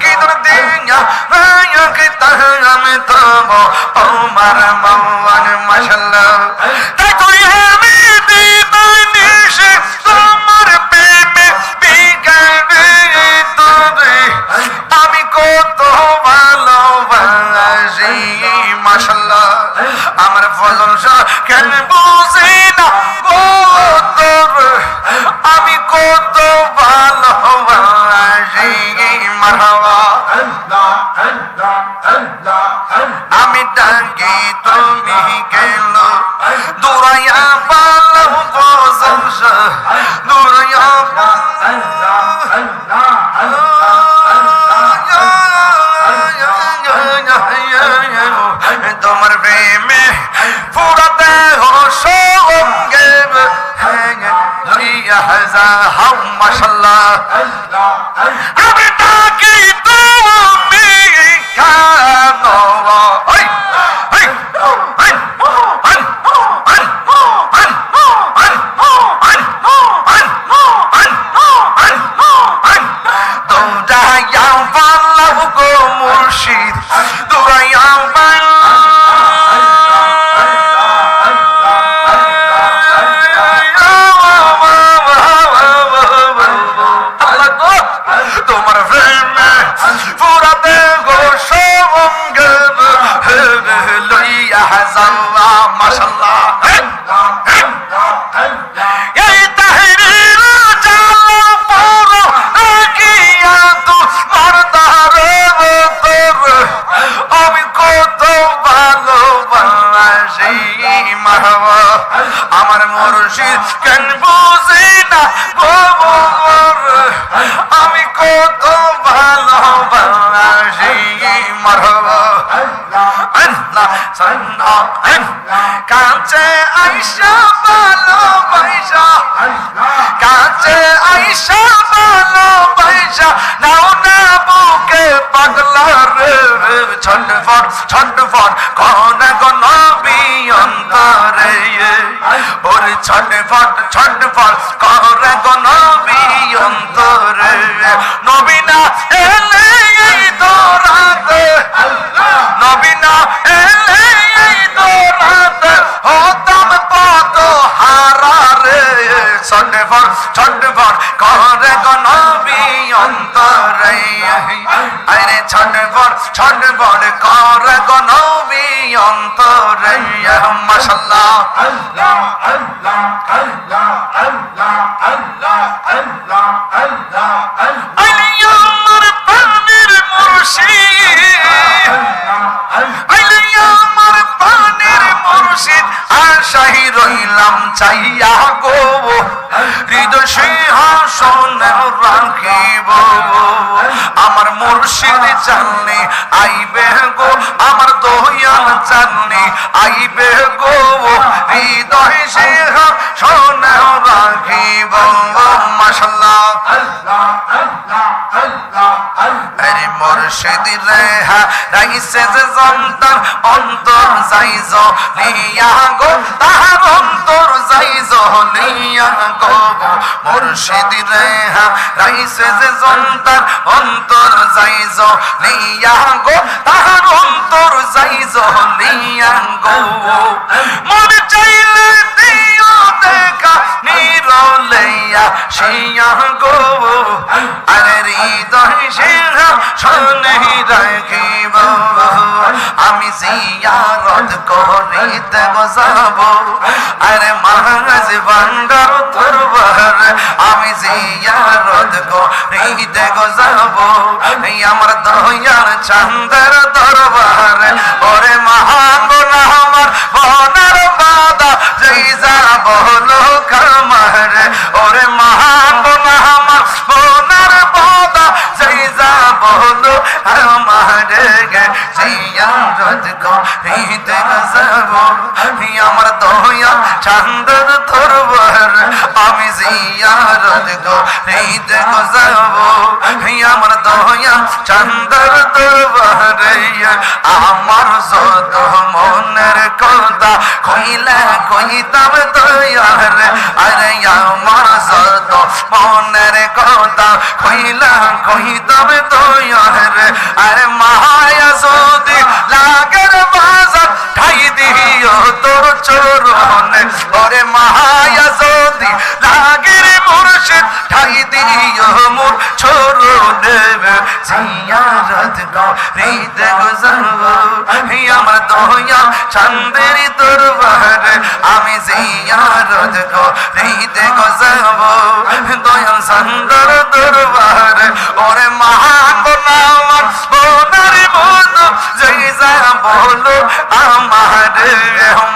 কি তোর দিয়া আমি তব আমার মন মাশাআল্লাহ তাই তো আমি দিবানি সে তোমার প্রেমে বিকাবে তবে আমি কত ভালোবাসি মাশাআল্লাহ আমার ফজল শাহ কেন বুঝি না গো তোর আমি কত ভালোবাসি মারহাবা আমি ডাকি তুমি গেল দূরাইয়া পালো ফজল শাহ দূরাইয়া তোমার প্রেমে পুরা দেহ সঙ্গে হাও মাশাআল্লাহ আমি ডাকি তুমি কেন দৌড়াইয়া পালাও গো মুর্শিদ দৌড়াইয়া তোমার প্রেমে পুরা দেহ সঙ্গে লইয়া যাওয়া মাশাআল্লাহ এই তাহরির জালা পড়ো কিয়া তোমার দারে তোর আমি কত ভালোবাসি মারহাবা আমার মুর্শিদ কেন বুঝি না গো আমি কত ভালোবাসি মারহাবা আল্লাহ সান্না কাছে আইসা ভালোবাসা কাছে আইসা ভালোবাসা নাও না বুকে পাগলা রে ছটফট কোন কোন বিয়ন্তরে ওরে ছটফট করে কোন বিয়ন্তরে নবী না এলে দৌড়াতে নবী না এলে দৌড়াতে হতাম কত হারা রে ছটফট করে কোন বিয়ন্তরে আরে ছটফট করে কোন বিয়ন্তরে মাশাআল্লাহ আল্লাহ আল্লাহ আল্লাহ আল্লাহ আল্লাহ আল্লাহ আল্লাহ আল্লাহ আমার প্রাণের মুর্শিদ আমার প্রাণের মুর্শিদ আশাই রইলাম চাইয়া গো হৃদয় সিংহাসনে রাখিব আমার মুর্শিদ জানলে আইবে গো আমার দয়াল জানলে আইবে গো হৃদয় সিংহাসনে রাখিব মাশাআল্লাহ আল্লাহ আল্লাহ আল্লাহ আরে মুর্শিদ রেহা রাইছে যে জন্তার অন্তর যাইজ নিয়া গো তাহার অন্তর যাইজ নিয়া গো মুর্শিদ রেহা রাইছে যে জন্তার অন্তর যাইজ নিয়া গো তাহার অন্তর যাইজ নিয়া গো মন চাইলে দিও দেখা নিরলেয়া শিয়া গো আরে হৃদয় সিংহাসনে রাখিব আমি জিয়ারত করিতে যাব আরে মাঝ ভান্ডার দরবার আমি জিয়ারত করিতে যাব আমার দয়ার চাঁদের দরবার ওরে মহাঙ্গনা আমার বনার বাদা যেই যাব লোক আমার ওরে মহাঙ্গনা আমার বনার বাদা যেই যাব লোক আমার জিয়ারত করিতে যাব আমার দয়া চাঁদের দরবার আমি জিয়ারত করিতে যাব আমার দয়া চাঁদের দরবারে আমার যত মনের কথা কইলে কইতাম দয়ার আরে আমার যত মনের কথা কইলে কইতাম আরে মায়া যদি লাগের বাজার ঠাই দিও তোর চরণে ওরে মায়া যদি লাগের মুর্শিদ ঠাই দিও মোর চরণে জিয়ারত করিতে যাব আমার দয়া চাঁদের দরবারে আমি জিয়ারত করিতে যাব দয়া চাঁদের দরবারে ওরে মহাগনামান বোনার বন্ধু জয় যা বলো আমার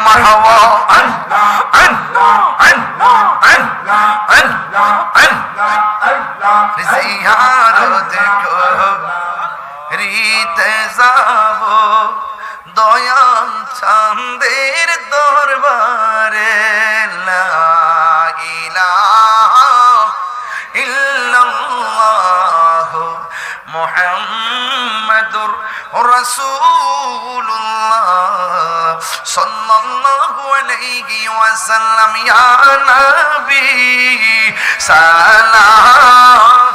মারহাবা আল্লাহ আল্লাহ আল্লাহ আল্লাহ আল্লাহ আল্লাহ জিয়ারত করিতে যাব দয়াল চাঁদের দরবারে লা ইলাহা ইল্লাল্লাহ মুহাম্মাদুর রাসূলুল্লাহ সাল্লাল্লাহু আলাইহি ওয়াসাল্লাম ইয়া নবী সালাম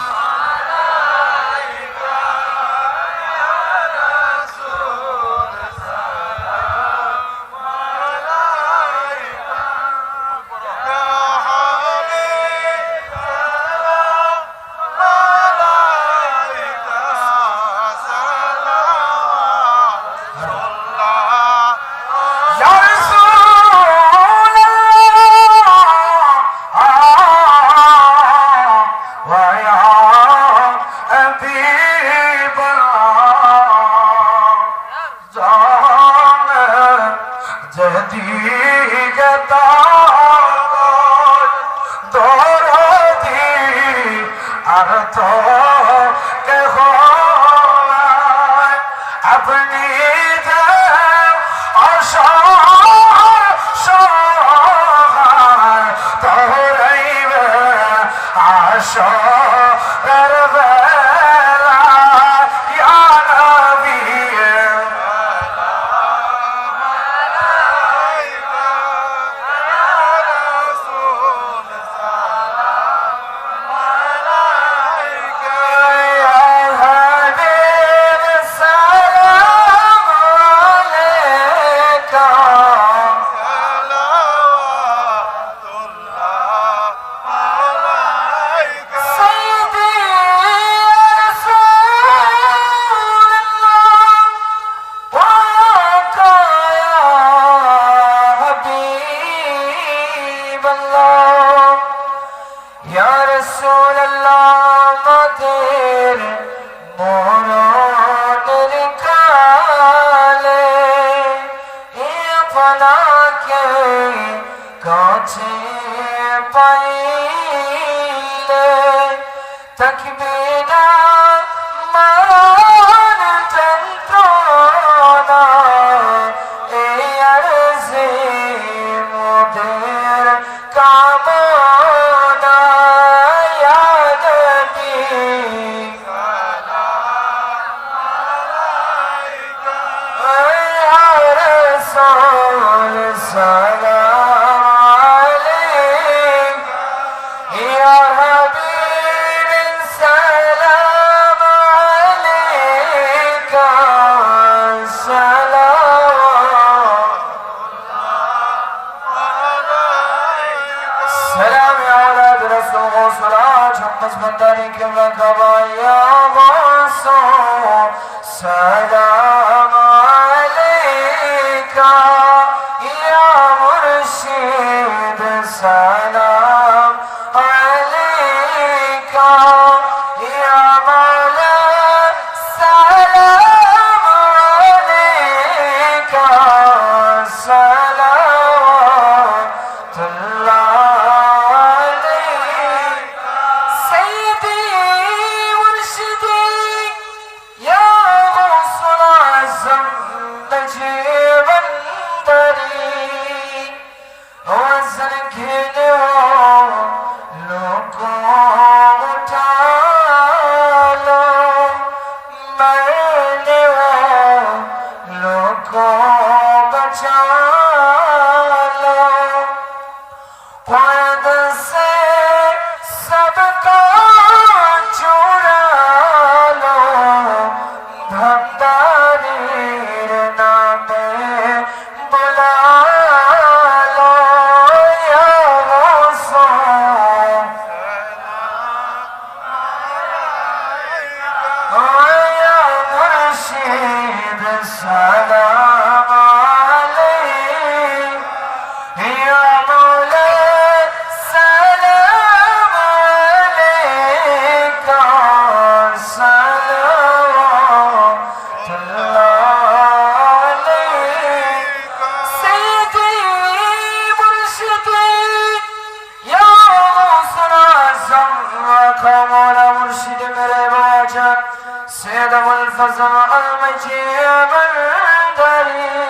المجيب الدري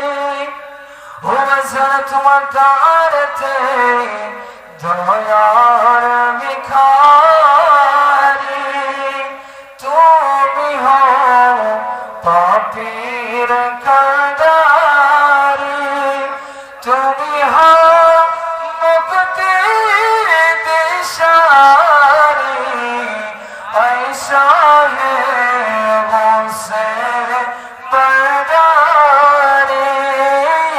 وزنت مدارتي دنيار مكاري تومي هو পাপীর কান্ডারি তুমি হও মুক্তি দিশারি ऐसा है मुझसे बरदारी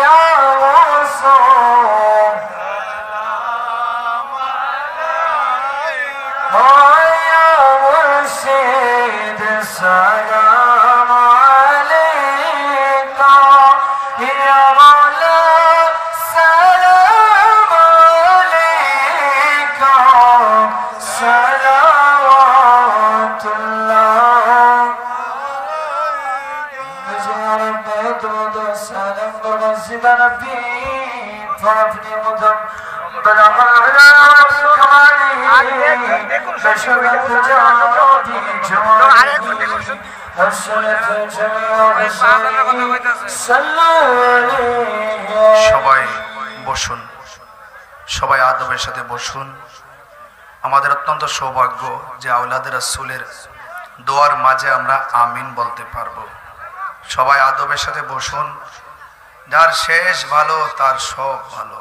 या मुझसे या मुर्शिद सलाम अलैका या मौला सलाम अलैका সবাই বসুন, সবাই আদবের সাথে বসুন। আমাদের অত্যন্ত সৌভাগ্য যে আওলাদে রাসূলের দোয়ার মাঝে আমরা আমিন বলতে পারবো। সবাই আদবের সাথে বসুন। যার শেষ ভালো তার সব ভালো।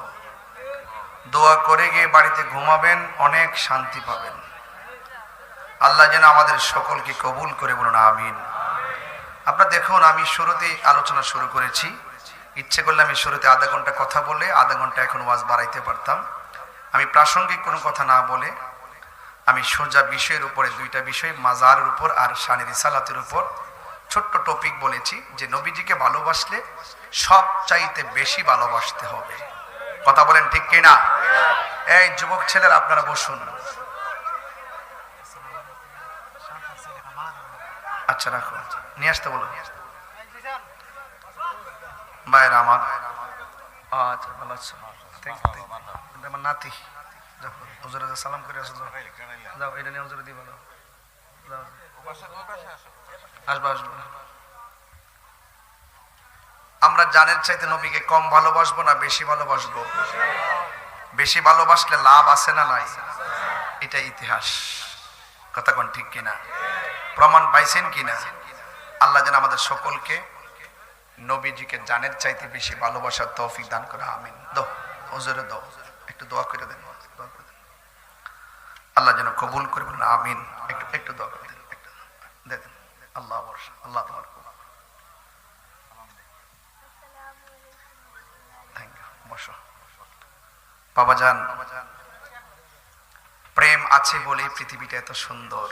দোয়া করে গিয়ে বাড়িতে ঘুমাবেন, অনেক শান্তি পাবেন। আল্লাহ যেন আমাদের সকলকে কবুল করে, বলুন আমিন। আপনারা দেখুন, আমি শুরুতেই আলোচনা শুরু করেছি। ইচ্ছে করলে আমি শুরুতে আধা ঘন্টা কথা বলে আধা ঘন্টা এখন ওয়াজ বাড়াইতে পারতাম। আমি প্রাসঙ্গিক কোনো কথা না বলে আমি সোজা বিষয়ের উপরে, দুইটা বিষয়, মাজারের উপর আর শানে রিসালাতের উপর ছোট্ট টপিক বলেছি যে নবীজিকে ভালোবাসলে সব চাইতে বেশি ভালোবাসতে হবে। কথা বলেন ঠিক কিনা? এই যুবক ছেলেরা আপনারা বসুন। আচ্ছা রাখো, নিয়ে আসতে বলো বাইরে আমার। আচ্ছা ভালো আছো? আমার নাতি হুজুরে সালাম করে আসো, যাও এটা নিয়ে হুজুরে দিয়ে বলো, আসবো আসবো। আমরা জানের চাইতে নবীকে কম ভালোবাসবো না বেশি ভালোবাসবো? বেশি ভালোবাসলে লাভ আছে না নাই? এটা ইতিহাস। কথা কোন ঠিক কিনা? প্রমাণ পাইছেন কিনা? আল্লাহ যেন আমাদের সকলকে নবীজিকে জানের চাইতে বেশি ভালোবাসার তৌফিক দান করে, আমিন। দাও হুজুরে দাও, একটু দোয়া করে দেন, আল্লাহ যেন কবুল করে, বলেন আমিন। একটু একটু দোয়া করে দেন, একটু দেন। আল্লাহ বর্ষা, আল্লাহ তোমার বসো। বাবা জান, প্রেম আছে বলে পৃথিবীটা এত সুন্দর,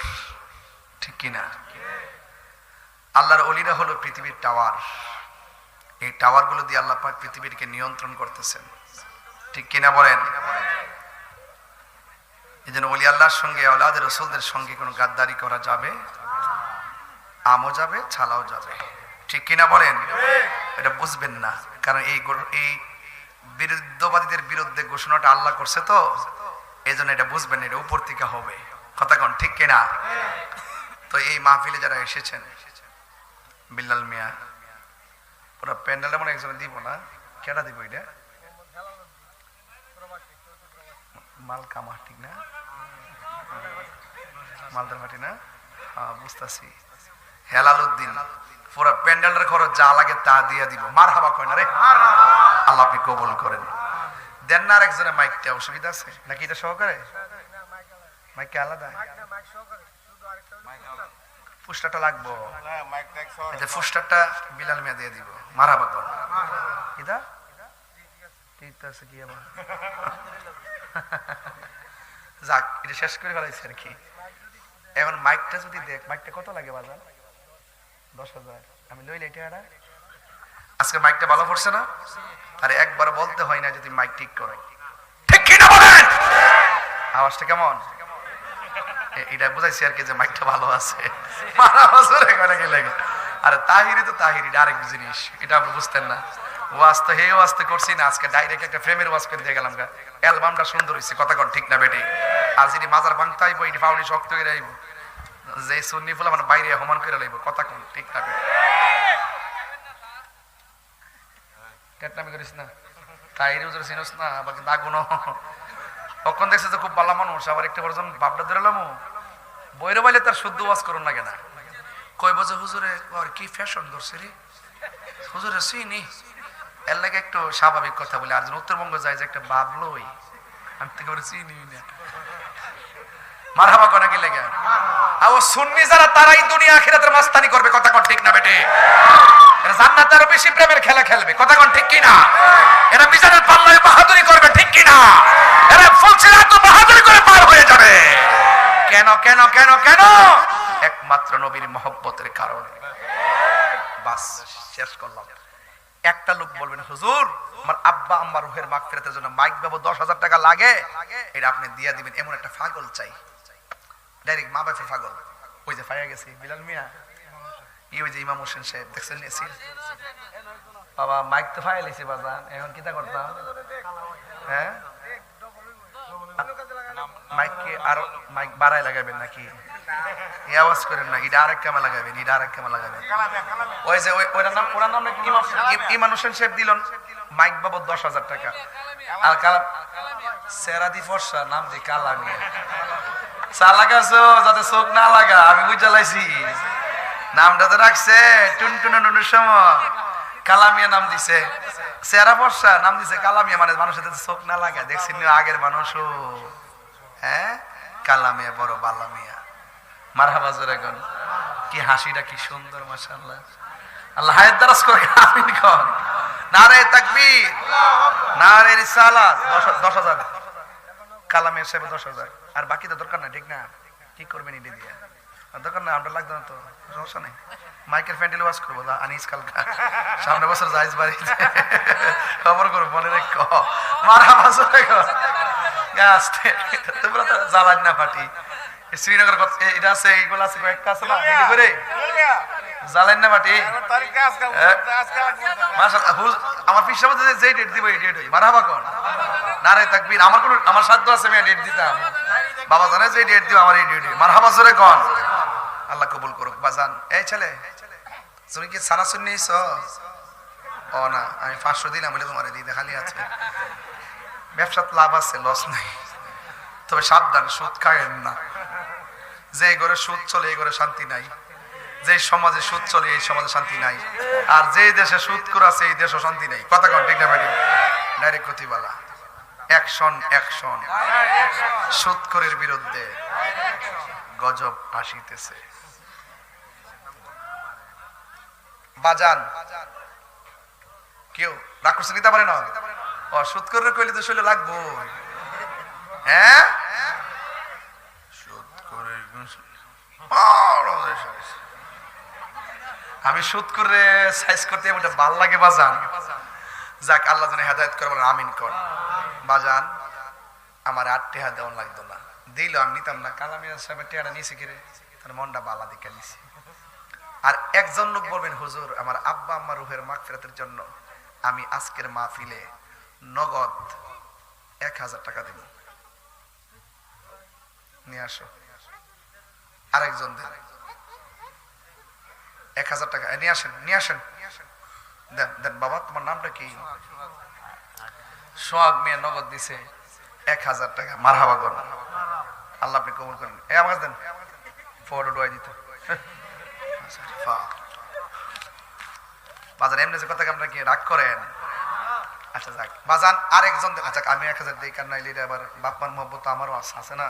ঠিক কিনা? আল্লাহর ওলিরা হলো পৃথিবীর টাওয়ার। এই টাওয়ার গুলো দিয়ে আল্লাহ পাক পৃথিবীকে নিয়ন্ত্রণ করতেছেন, ঠিক কিনা বলেন? এই জন্য ওলি আল্লাহর সঙ্গে, আওলাদে রাসূলদের সঙ্গে কোনো গাদ্দারি করা যাবে? আমও যাবে, ছালাও যাবে, ঠিক কিনা বলেন? এটা বুঝবেন না, কারণ এই বিরুদ্ধবাদীদের বিরুদ্ধে ঘোষণাটা আল্লাহ করছে, তো এই জন্য এটা বুঝবেন, এটা উপর থেকে হবে। কথা কোন ঠিক কিনা? তো এই মাহফিলে যারা এসেছেন, বিল্লাল মিয়া পুরো প্যান্ডেলটা মনে একজনে দিব না, কেটা দিব? এটা মাল কামা, ঠিক না? মালদার মাটি না? হ্যাঁ বুঝতেছি। হেলালুদ্দিন পুরো প্যান্ডেলের খরচ যা লাগে তা দিয়ে দিব। মার হাবা কয় না রে? আল্লাহ আপনি কবুল করেন। দেন না আরেকজনের মাইকটা, অসুবিধা আছে নাকি? এটা সহকারে মাইকটা আলাদা, ফুস্টারটা লাগবো, ফুস্টারটা বিলাল মিয়া দিয়ে দিব। মার হাবা কর এটা আছে কি আবার? যাক, এটা শেষ করে ফেলাইছে আর কি। এখন মাইকটা যদি দেখ, মাইকটা কত লাগে বাজার? 10,000। আমি লইলে এটা আজকে মাইকটা ভালো পড়ছে না? আরে একবার বলতে হয় না যদি মাইক ঠিক করো, ঠিক কি না বলেন? আওয়াজটা কেমন? এটা বুঝাইছি আর কি যে মাইকটা ভালো আছে। আরে তাহিরি তো তাহিরি, আরেক জিনিস, এটা আপনি বুঝতেন না। ওয়াজ তো হে ওয়াজ তো করছি না, আজকে ডাইরেক্ট একটা ফ্রেমের ওয়াজ করে দিয়ে গেলাম। অ্যালবামটা সুন্দর হয়েছে, কথা কন ঠিক না বেটি? আর যদি মাজার ভাঙতে আইব, এটি পাউনি শক্ত হয়ে আইব, যে সুন্নি ফুলা মানে বাইরে অপমান করে লাগবে কথা কোন ঠিক না কেটনামি করিস না তাইরে উজরে চিনস না আবার কিন্তু আগুন তখন দেখছে যে খুব ভালো মানুষ আবার একটা পর্যন্ত বাপটা ধরেলাম বইরে বাইলে তার শুদ্ধ ওয়াজ করুন না কেনা কই বছর হুজুরে আর কি ফ্যাশন করছে রে হুজুরে চিনি এর লাগে একটু স্বাভাবিক কথা বলি আর উত্তরবঙ্গ যায় যে একটা বাবলই আমি থেকে বলে চিনি না মারহাবা কোনা কি লাগে আর ও সুন্নি যারা তারাই দুনিয়া আখিরাতের মাস্তানি করবে কথা কোন ঠিক না বেটে এরা জান্নাতে আরো বেশি প্রেমের খেলা খেলবে কথা কোন ঠিক কি না এরা মিজানের পাল্লায় বাহাদুরি করবে ঠিক কি না এরা ফুলসিরাত বাহাদুরি করে পার হয়ে যাবে কেন কেন কেন কেন একমাত্র নবীর মহব্বতের কারণে বাস শেষ করলাম একটা লোক বলবেন হুজুর আমার আব্বা আম্মা রুহের মাগফিরাতের জন্য মাইক বাবু 10,000 টাকা লাগে এটা আপনি দিয়ে দিবেন এমন একটা পাগল চাই ডাইরেক্ট মা বাপের পাগল ওই যে পাইয়া গেছি বিলাল মিয়া ওই যে ইমাম হোসেন সাহেব দেখছেন নিয়েছি বাবা মাইক তো ফাইয়া লিছি বাজান এখন কিতা করতাম হ্যাঁ মাইককে আরো মাইক বাড়ায় লাগাবেন নাকি আওয়াজ করেন না এটা আরেক কামে লাগাবেন এটা আরেক কামে লাগাবেন ওই যে ওইটার নাম ওনার নাম ইমাম হোসেন সাহেব দিলেন মাইক বাবদ 10,000 টাকা আর কালাম সেরাদি ফর্সা নাম দি কালামি চা লাগাছো যাতে চোখ না লাগা আমি বুঝা লাইছি নামটা তো রাখছে টুনটুনা নুনুর সময় কালামিয়া নাম দিছে সেরা ফর্সা নাম দিছে কালামিয়া মানে মানুষের চোখ না লাগা দেখছি আগের মানুষও হ্যাঁ কালামিয়া বড় বালামিয়া মারহাবা জোরে কোন কি হাসিটা কি সুন্দর মাশাআল্লাহ আল্লাহ হায়াত দারাজ করে আমিন কোন নারে তাকবীর নারে রিসালাত 10,000 কালামের সাহেব 10,000 আর বাকি তো দরকার না ঠিক না কি করবেন এটা দিয়ে দরকার না আমরা লাগবে না তো সমস্যা নেই মাইকের ফ্যান্ডেল ওয়াশ করবো আনিস কালকা সামনে বছর যাইস বাড়িতে খবর করো মনে রেখ মারহাবা জোরে কোন তোমরা তো জ্বালান না ফাটি শ্রীনগর এটা আছে এইগুলো আছে কয়েকটা আছে না রেডি করে জ্বালান না ফাটি আমার পিস যে ডেট দিব এই ডেট হই মারহাবা কোন নারে তাকবীর আমার কোন আমার সাধ্য আছে আমি ডেট দিতাম বাবা জানে যে ডেট দিব আমার এই ডেট মারহাবা জোরে কোন আল্লাহ কবুল করুক বাজান এই ছেলে তুমি কি সানা শুনিস ও না আমি 500 দিলাম বলে তোমার দিতে খালি আছে ব্যবসাত লাভ আছে লস নাই তবে সাবধান সুদ খায়েন না যে ঘরে সুদ চলে এই ঘরে শান্তি নাই যে সমাজে সুদ চলে এই সমাজে শান্তি নাই আর যে দেশে সুদ করে আছে এই দেশে শান্তি নাই কথা কোন ঠিক না ভাই ডাইরেক্ট কতিবালা অ্যাকশন অ্যাকশন সুদখোরের বিরুদ্ধে গজব আসিতেছে বাজান কেউ রাগ করছে নিতে পারে না ও সুদখোরের কইলে তো শৈলে লাগবো হ্যাঁ আমি সুদ করে সাইজ করতে ওটা ভাল লাগে বাজান যাক আল্লাহ জানে হেদায়েত করে বলেন আমিন কর বাজান আমার 8 টাকা দেওয়া লাগতো না দিল আমি নিতাম না কালামিয়া সাহেব টাকাটা নিয়েছে কিরে তার মনটা বালা দিকে নিছে আর একজন লোক বলবেন হুজুর আমার আব্বা আম্মা রুহের মাগফিরাতের জন্য আমি আজকের মাহফিলে নগদ 1,000 টাকা দেব নিয়ে আসো আরেকজন দেন 1,000 টাকা নিয়ে আসেন দেন দেন বাবা তোমার নামটা কি সোহাগ মেয়ে নগদ দিছে 1,000 টাকা মারহাবা কর আল্লাহ আপনি কবুল করেন এই আমার দেন ফটো ডুয়াই দিতে বাজান এমনি যে কথা আপনারা কি রাগ করেন আচ্ছা যাক বাজান আরেকজন আচ্ছা আমি 1,000 দেই কারণ নাইলে এটা আবার বাপমার মহব্বত আমারও আছে না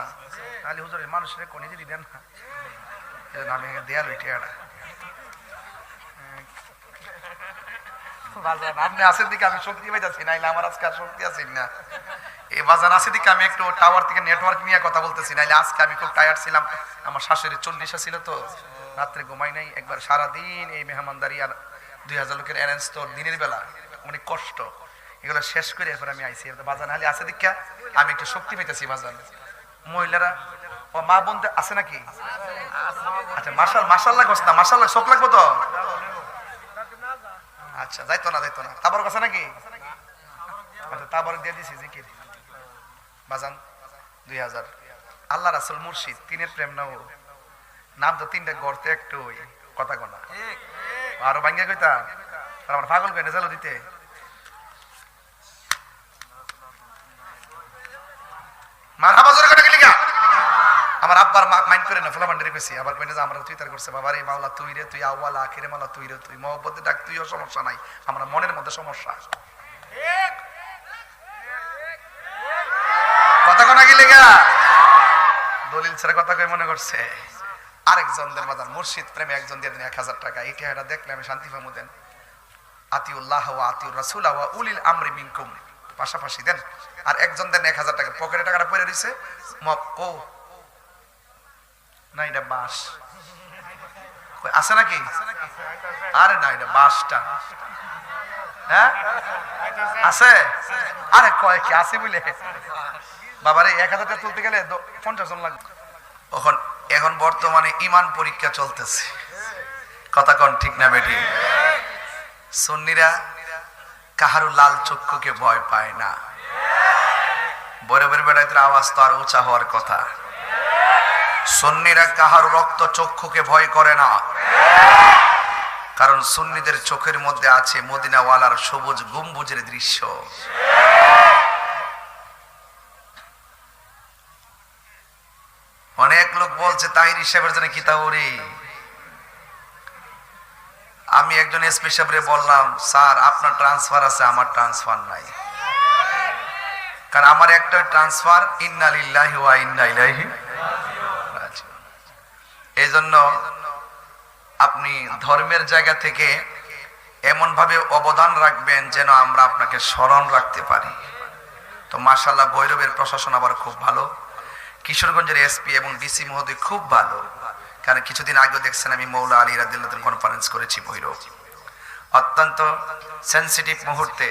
তাহলে হুজুর মানুষের কোন দিদি দেন না এজন্য আমি দেয়াল ওইটা বাজান আপনি আসের দিকে আমি শক্তি পাইতাছি নাইলে আমার আজকে আর শক্তি আছে না এই বাজান আসের দিকে আমি একটু টাওয়ার থেকে নেটওয়ার্ক নিয়ে কথা বলতেছি নাইলে আজকে আমি খুব টায়ার্ড ছিলাম আমার শাশুড়ি 40 ছিল তো রাত্রে ঘুমাই নাই একবার সারাদিন এই মেহমানদারি আর 2000 লোকের অ্যারেঞ্জ তো দিনের বেলা অনেক কষ্ট এগুলো শেষ করে এখন আমি আইছি বাজান হালি আছে দীক্ষা আমি একটু শক্তি পেতেছি বাজান মহিলারা ও মা বোন আছে নাকি আচ্ছা মাশাআল্লাহ গোস না মাশাআল্লাহ শোক লাগবো তো আচ্ছা যাইতো না তারপর কথা নাকি আচ্ছা তারপর দিয়ে দিছি জিকির বাজান 2000 আল্লাহ রাসূল মুর্শিদ তিনের প্রেম নাও নাম তো তিনটা গড়তে একটু ওই কথা কোনা আরো ভাঙ্গা কইতা আর আমার পাগল কইনে চালো দিতে মারহাবা জোরে কটা গেলিগা আমার আব্বার মাইন্ড করে না ফলামান্ডারি কইছি আবার কইনে যে আমরা তুই তার করছে বাবা রে মাওলা তুই রে তুই আউয়াল আখিরে মাওলা তুই রে তুই মহব্বতে ডাক তুইও সমস্যা নাই আমরা মনের মধ্যে সমস্যা ঠিক কথা কোনা গেলিগা দলিল ছাড়া কথা কই মনে করছে আরেকজনদের মাদার মুর্শিদ প্রেমে একজন দিয়ে দেন 1000 টাকা এটা এটা দেখলে আমি শান্তি পাবো দেন আতিউল্লাহ ওয়া আতিউর রাসূল ওয়া উলিল আমরি মিনকুম পাশাপাশি দেন আর একজন দেন 1000 টাকা পকেটে টাকাটা পড়ে রইছে ও না এটা বাস কই আছে নাকি আরে না এটা বাসটা হ্যাঁ আছে আরে কয় কি আছে বলে বাবারে 1000 টাকা তুলতে গেলে 50 জন লাগবে এখন বর্তমানে ঈমান পরীক্ষা চলতেছে কথা কোন ঠিক না বেটি সুন্নিরা কাহারু লাল চক্ষুকে ভয় পায় না বরেবের বেড়াইতে আওয়াজ তো আর উঁচা হওয়ার কথা সুন্নিরা কাহারু রক্ত চক্ষুকে ভয় করে না কারণ সুন্নিদের চোখের মধ্যে আছে মদিনাওয়ালার সবুজ গম্বুজের দৃশ্য অনেক লোক বলছে তাহির হিসাবের জন্য কিতাবরি আমি একজন এসপি সাহেবরে বললাম স্যার আপনার ট্রান্সফার আছে আমার ট্রান্সফার নাই কারণ আমার একটা ট্রান্সফার ইন্না লিল্লাহি ওয়া ইন্না ইলাইহি রাজিউন এইজন্য আপনি ধর্মের জায়গা থেকে এমন ভাবে অবদান রাখবেন যেন আমরা আপনাকে স্মরণ রাখতে পারি তো মাশাআল্লাহ ভৈরবের প্রশাসন আবার খুব ভালো কিশোরগঞ্জের এসপি এবং ডিসি মহোদয় খুব ভালো কারণ কিছুদিন আগে দেখছেন আমি মৌলা আলী রাদিয়াল্লাহু তাআলা কনফারেন্স করেছি ভৈরব অত্যন্ত সেনসিটিভ মুহূর্তে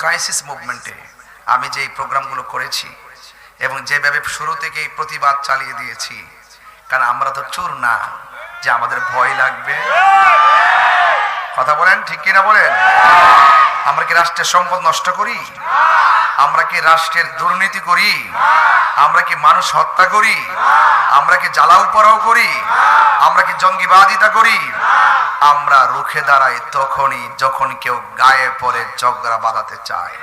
ক্রাইসিস মুভমেন্টে আমি যে প্রোগ্রামগুলো করেছি এবং যেভাবে শুরু থেকেই প্রতিবাদ চালিয়ে দিয়েছি কারণ আমরা তো চোর না যে আমাদের ভয় লাগবে কথা বলেন ঠিক কিনা বলেন আমরা কি রাষ্ট্রের সম্পদ নষ্ট করি আমরা কি রাষ্ট্রের দুর্নীতি করি আমরা কি মানুষ হত্যা করি আমরা কি জ্বালাও পোড়াও করি আমরা কি জঙ্গিবাদিতা করি আমরা রুখে দাঁড়াই তখনই যখন কেউ গায়ে পড়ে ঝগড়া বাঁধাতে চায়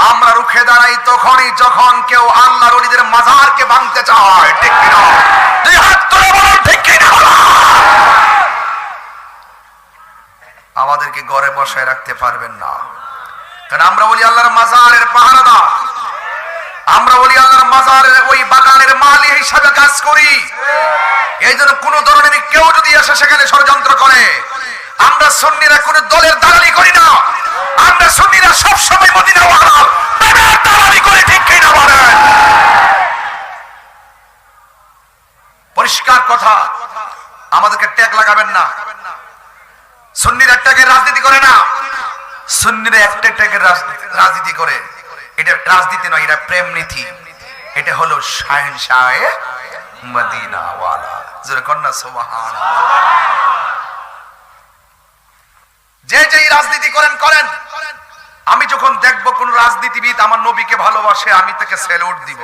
আমরা রুখে দাঁড়াই তখনই যখন কেউ আল্লাহর ওলিদের মাজারকে ভাঙতে চায় ঠিক কিনা দুই হাত তুলে বলুন ঠিক কিনা আমাদেরকে ঘরে বসায় রাখতে পারবেন না কারণ আমরা বলি আল্লাহর মাজারের পাহারাদার আমরা বলি আল্লাহর মাজারের ওই বাগানের মালি হিসাবে কাজ করি এই জন্য কোন ধরনের কেউ যদি আসে সেখানে ষড়যন্ত্র করে আমরা সুন্নিরা কোন দলের দালালি করি না আমরা সুন্নিরা সবসময় মদিনাওয়ালার প্রেমের দালালি করে ঠিক কিনা বলেন পরিষ্কার কথা আমাদেরকে ট্যাগ লাগাবেন না সুন্নিরা ট্যাগের রাজনীতি করে না সুন্নিরা একটা ট্যাগের রাজনীতি করে এটা রাজনীতি নয় এটা প্রেম নীতি এটা হলো শাহেনশাহে মদিনাওয়ালা যারা কন্যা সুবহানাল্লাহ যে যেই রাজনীতি করেন করেন আমি যখন দেখব কোন রাজনীতিবিদ আমার নবীকে ভালোবাসে আমি তাকে স্যালুট দিব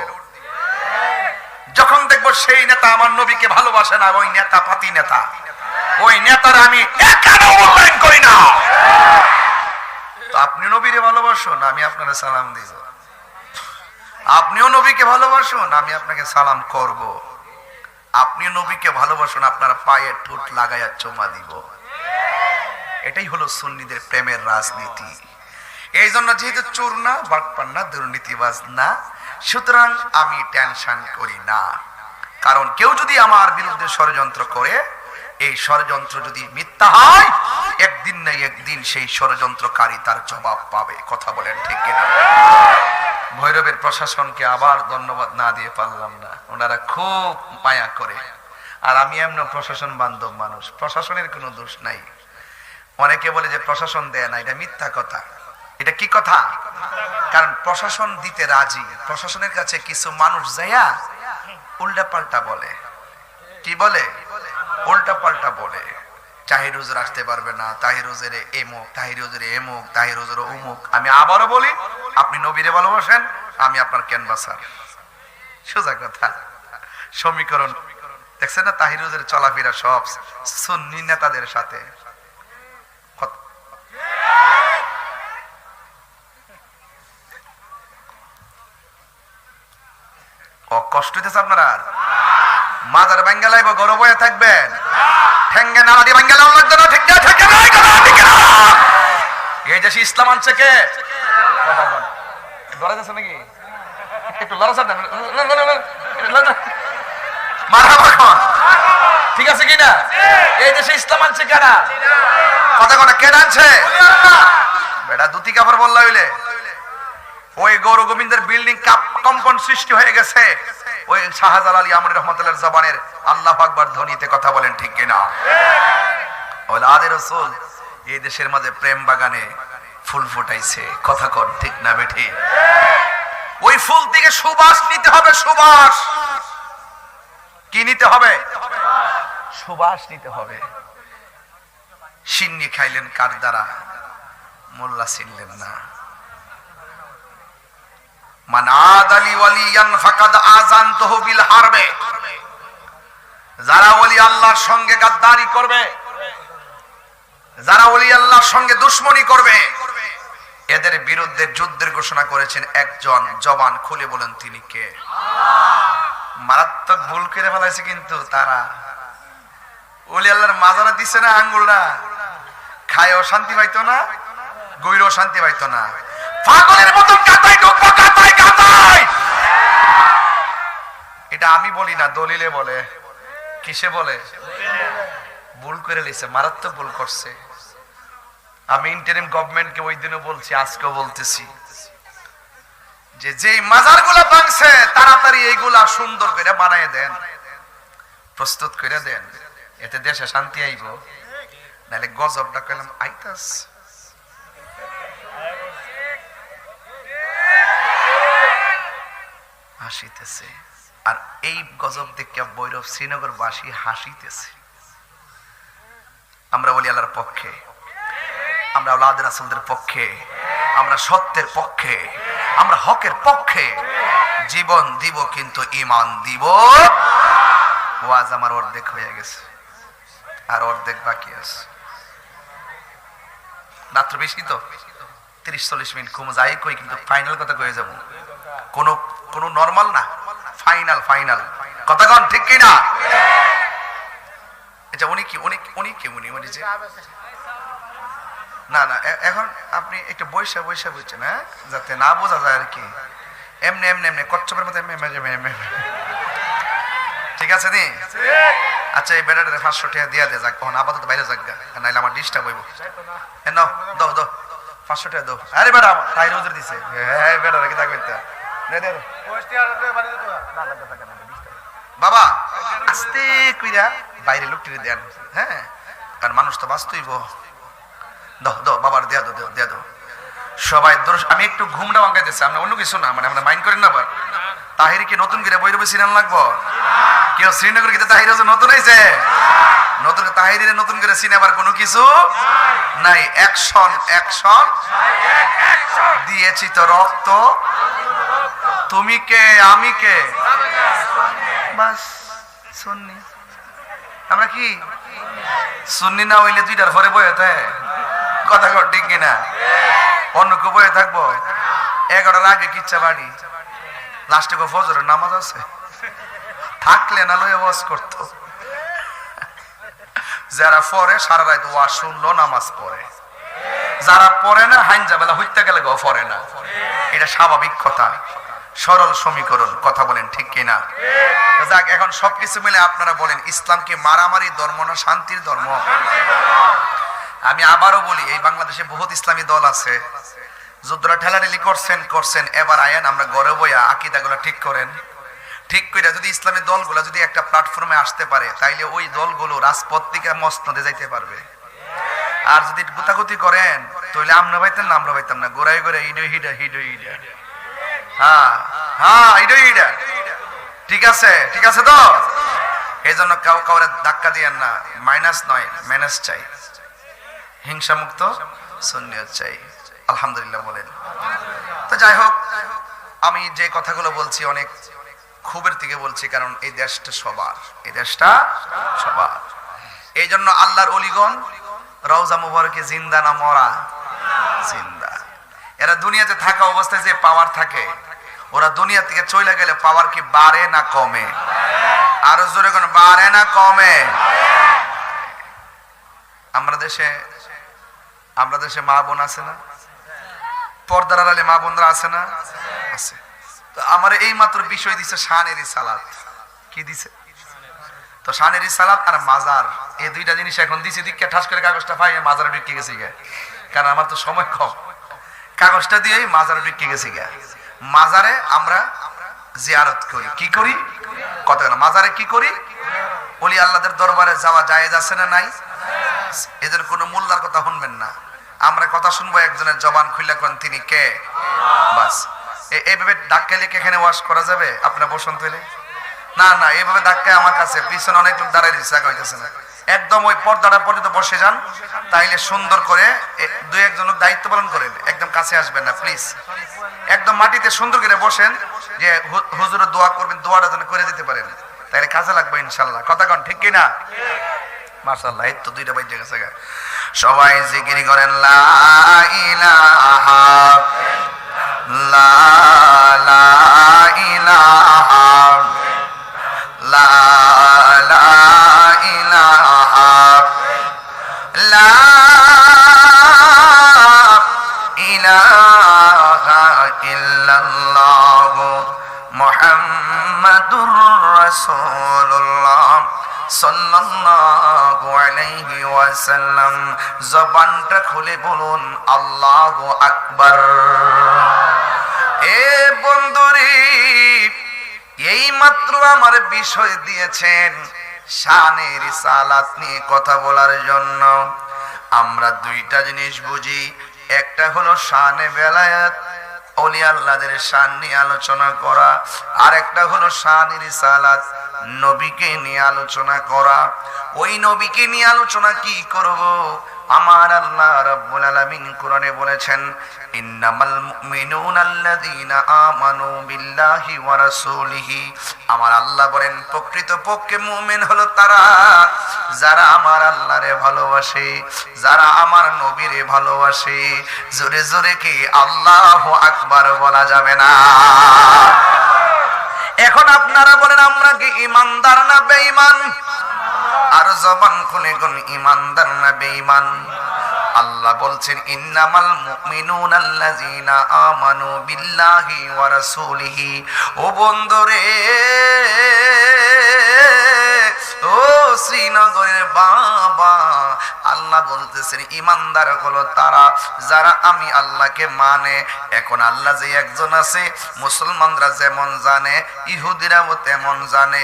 যখন দেখব সেই নেতা আমার নবীকে ভালোবাসে না ওই নেতা পাতি নেতা ওই নেতার আমি একানো মূল্যায়ন করি না তো আপনি নবীরে ভালোবাসুন আমি আপনাকে সালাম দিব আপনিও নবীকে ভালোবাসুন আমি আপনাকে সালাম করব আপনিও নবীকে ভালোবাসুন আপনার পায়ে ঠোঁট লাগাইয়া চুমা দিব এটাই হলো সুন্নিদের প্রেমের রাজনীতি এই জন্য যেহেতু চোর না বাটপার না দুর্নীতিবাজ না সুতরাং আমি টেনশন করি না কারণ কেউ যদি আমার বিরুদ্ধে ষড়যন্ত্র করে এই ষড়যন্ত্র যদি মিথ্যা হয় একদিন না একদিন সেই ষড়যন্ত্রকারী তার জবাব পাবে কথা বলেন ঠিক কিনা ভৈরবের প্রশাসনকে আবার ধন্যবাদ না দিয়ে পারলাম না ওনারা খুব মায়া করে আর আমি এমন প্রশাসন বান্ধব মানুষ প্রশাসনের কোনো দোষ নাই অনেকে বলে যে প্রশাসন দেয় না এটা মিথ্যা কথা এটা কি কথা কারণ প্রশাসন দিতে রাজি প্রশাসনের কাছে কিছু মানুষ যাইয়া উল্টা পাল্টা বলে কি বলে উল্টা পাল্টা বলে তাহির হুজুর আসতে পারবে না তাহির হুজুরে এমুক তাহির হুজুরে এমুক তাহির হুজুরে অমুক আমি আবারও বলি আপনি নবীরে ভালোবাসেন আমি আপনার ক্যানভাসার সোজা কথা সমীকরণ দেখছেন না তাহির হুজুরের চলাফেরা সব সুন্নি নেতাদের সাথে। কষ্ট হইতেছে আপনারা? মাজার ভাঙ্গা লাইব গরব হয়ে থাকবেন, ঠেঙ্গে নালাদি ভাঙ্গা লাও লাগবে না, ঠিক না? ঠিক না? ঠিক না? এই দেশে ইসলাম আনছে কে? ধরা যাচ্ছে নাকি? একটু লড়াচড় দেন, মারহাবা খান। ঠিক আছে কিনা? এই দেশে ইসলাম আনছে কারা? কথা কথা কে আনছে? বেটা দুটি কাপড় বললা হইলে ওই গৌর গোবিন্দের বিল্ডিং কম্পন সৃষ্টি হয়ে গেছে ওই শাহজালাল ইয়ামুনি রহমাতুল্লাহর জবানের আল্লাহু আকবার ধ্বনিতে। কথা বলেন ঠিক কিনা? ওলাদের রাসূল এই দেশের মাঝে প্রেম বাগানে ফুল ফুটাইছে। কথা কর ঠিক না বেঠি? ওই ফুল থেকে সুবাস নিতে হবে। সুবাস কি নিতে হবে? সুবাস নিতে হবে। সিন্নি খাইলেন কার দ্বারা? মোল্লা চিনলেন না। মান আদালি ওয়ালিয়ান ফাকাদ আযানতুহু বিল হারবে। যারা ওলি আল্লাহর সঙ্গে গাদ্দারি করবে, যারা ওলি আল্লাহর সঙ্গে দুশমনি করবে, এদের বিরুদ্ধে যুদ্ধের ঘোষণা করেছেন একজন। জবান খুলে বলেন তিনি কে? মারাত্মক ভুল করে ফেলাইছে কিন্তু তারা। ওলি আল্লাহর মাজারা দিছে না আঙ্গুলটা, খায়ও শান্তি পাইতো না, গইরও শান্তি পাইতো না। পাগলের মতন কাতাই ঢুকবো, কাতাই কাতাই। এটা আমি বলি না, দলিলে বলে। কিসে বলে? ভুল করে লিছে, মারাত্মক ভুল করছে। আমি ইন্টারিম গভর্নমেন্টকে ওই দিনও বলছি, আজকেও বলতেছি যে যেই মাজারগুলো ভাঙছে তাড়াতাড়ি এইগুলা সুন্দর করে বানায় দেন, প্রস্তুত করে দেন, এতে দেশে শান্তি আইব। নাহলে গজবটা কইলাম আইতাস। হাসিতেছে। আর এই গজব দেখে বৈরব শ্রীনগর বাসী হাসিতেছে। আমরা বলি আল্লাহর পক্ষে, আমরা আওলাদ রাসূলদের পক্ষে, আমরা সত্যের পক্ষে, আমরা হকের পক্ষে। জীবন দিব কিন্তু ঈমান দিব। ওয়াজ আমার অর্ধেক হয়ে গেছে, আর অর্ধেক বাকি আছে। মাত্র বেশি তো 30-40 মিনিট কম যাই কই, কিন্তু ফাইনাল কথা কয়ে যাব। কোনো নরমাল না, ফাইনাল। ফাইনাল কথা কোন ঠিক কি না? এটা উনি কি উনি যে না না, এখন আপনি একটু বৈশা বুঝছেন, হ্যাঁ, যাতে না বোঝা যায় আর কি। এমনি কচ্ছপের মতো ঠিক আছে নি? আচ্ছা, এই বেড়াটা 500 টাকা দিয়া দে যাক, তখন আপাতত বাইরে যাক, নাইলে আমার ডিস্টার্ব হইব। নাও দাও 500 টাকা দাও। আরে বেড়া তাই রোজের দিছে। হ্যাঁ বেড়া রেখে থাকবে। বাবা আস্তে কইরা বাইরে লুকটিরে দেন, হ্যাঁ, কারণ মানুষ তো বাঁচতইব। দাও বাবার দেয়া দাও সবাই। আমি একটু ঘুমটা ভাঙাইতেছি, আমরা অন্য কিছু না, মানে আমরা মাইন্ড করেন না। আবার তাহির কি নতুন করে বৈরবে সিনেমা লাগবো? কেউ শ্রীনগর কিন্তু তাহির নতুন হয়েছে, নতুন তাহিরের নতুন করে সিনেমার কোনো কিছু নাই। অ্যাকশন দিয়েছি তো রক্ত, তুমি কে আমি কে, বাস সুন্নি। আমরা কি সুন্নি না হইলে 2টার পরে বয়ে থাকে? কথা কর ঠিক কিনা? অন্য কেউ বয়ে থাকবো 11টার আগে কিচ্ছা বাড়ি, লাস্টে ফজরের নামাজ আছে, থাকলে না লয়ে ওয়াজ করতো। যারা পড়ে সারা রাত ওয়াজ শুনলো, নামাজ পড়ে। যারা পড়ে না হাইনজা বেলা হইতে গেলে গো পড়ে না। এটা স্বাভাবিক কথা, সরল সমীকরণ। কথা বলেন ঠিক কিনা? যাক, এখন সবকিছু মিলে আপনারা বলেন, ইসলাম কি মারামারি ধর্ম না শান্তির ধর্ম? আমি আবারও বলি, এই বাংলাদেশে বহুত ইসলামী দল আছে, যুদ্ধরা ঠেলাঠেলি করছেন। এবার আয়েন আমরা ঘরে বইয়া আকীদাগুলো ঠিক করেন। ঠিক করে যদি ইসলামী দলগুলো যদি একটা প্ল্যাটফর্মে আসতে পারে, তাইলে ওই দলগুলো রাজপথ থেকে মসনদে যাইতে পারবে। আর যদি গুতাগুতি করেন তাহলে আমরা পাইতাম না, আমরা পাইতাম না। গোড়ায় হিডো হ্যাঁ হিডো। ঠিক আছে তো? এই জন্য কাউরে ধাক্কা দিয়েন না। মাইনাস নয়, ম্যানেজ চাই, হিংসা মুক্ত সুন্নিয়ত চাই। আলহামদুলিল্লাহ বলেন। তো যাই হোক, আমি যে কথাগুলো বলছি অনেক খুবের থেকে বলছি, কারণ এই দেশটা সবার, এই দেশটা সবার। এই জন্য আল্লাহর অলিগণ রওজা মুবারকে জিন্দা না মরা? জিন্দা। এরা দুনিয়াতে থাকা অবস্থায় যে পাওয়ার থাকে, ওরা দুনিয়া থেকে চলে গেলে পাওয়ার কি বাড়ে না কমে? আরো জোরে কোন বাড়ে না কমে? আমরা দেশে মা বোন আছে না? পর্দার আড়ালে মা বোনরা আছে না? আছে। তো আমার এই মাত্র বিষয় দিছে শানের সালাত। কি দিছে? তো শানের সালাত আর মাজার, এই দুইটা জিনিস এখন দিছে। দিকে ঠাস করে কাগজটা পাই মাজার বিক্রি গেছি গে, কারণ আমার তো সময় কম। কাগজটা দিয়ে মাজার বিক্রি গেছি গে। মাজারে আমরা জিয়ারত করি। কি করি? কত মাজারে কি করি? ওলি আল্লাহদের দরবারে যাওয়া জায়েজ আছে না নাই? এদের কোনো মোল্লার কথা শুনবেন না, আমরা কথা শুনবো একজনের জবান খুলে কোন তিনি কে, বাস। এইভাবে ধাক্কা লিখে এখানে ওয়াশ করা যাবে? আপনার বসন্ত হইলে না না, এইভাবে ধাক্কায় আমার কাছে পিছনে অনেক লোক দাঁড়ায় দিচ্ছে, হইতেছে না। একদম ওই পর্দাটা পর্যন্ত বসে যান, তাইলে সুন্দর করে দুই একজন লোক দায়িত্ব পালন করেন। একদম কাছে আসবেন না প্লিজ, একদম মাটিতে সুন্দর করে বসেন, যে হুজুরে দোয়া করবেন, দোয়াটা যেন করে দিতে পারেন, তাইলে কাজে লাগবে ইনশাল্লাহ। কথা কন ঠিক কিনা? মাশাআল্লাহ, এই তো দুইটা বাইজে গেছে। সবাই জিকির করেন লা ইলাহা লা লা ইলাহা লা লা ইলাহা লা ইলাহা ইল্লাল্লাহ মুহাম্মাদুর রাসূলুল্লাহ সাল্লাল্লাহু আলাইহি ওয়াসাল্লাম। জবানটা খুলে বলুন আল্লাহু আকবার। এ বন্ধুরে, এই মাত্র আমার বিষয় দিয়েছেন শানে রিসালাত নিয়ে কথা বলার জন্য। আমরা দুইটা জিনিস বুঝি, একটা হলো শানে বেলায়াত, ওলি আল্লাহদের শান নিয়ে আলোচনা করা, আর একটা হলো শানে রিসালাত, নবীকে নিয়ে আলোচনা করা। ওই নবীকে নিয়ে আলোচনা কি করব? আমার আল্লাহ রাব্বুল আলামিন কোরআনে বলেছেন, ইন্নামাল মুমিনুনা আল্লাযীনা আমানু বিল্লাহি ওয়া রাসূলিহি। আমার আল্লাহ বলেন, প্রকৃতপক্ষে মুমিন হলো তারা যারা আমার আল্লাহরে ভালোবাসে, যারা আমার নবীরে ভালোবাসে। জোরে জোরে কি আল্লাহু আকবার বলা যাবে না? এখন আপনারা বলেন, আমরা কি ঈমানদার না বেঈমান? আর জবান খুলে কোন ঈমানদার না বেঈমান? আল্লাহ বলছেন, ইন্নামাল মুমিনুনা আল্লাযীনা আমানু বিল্লাহি ওয়া রাসূলিহি। ও বন্ধুরে, ও শ্রীনগরের বাবা, আল্লাহ বলতেছেন ঈমানদার হলো তারা যারা আমি আল্লাহকে মানে। এখন আল্লাহ যে একজন আছে, মুসলমানরা যেমন জানে, ইহুদিরাও তেমন জানে,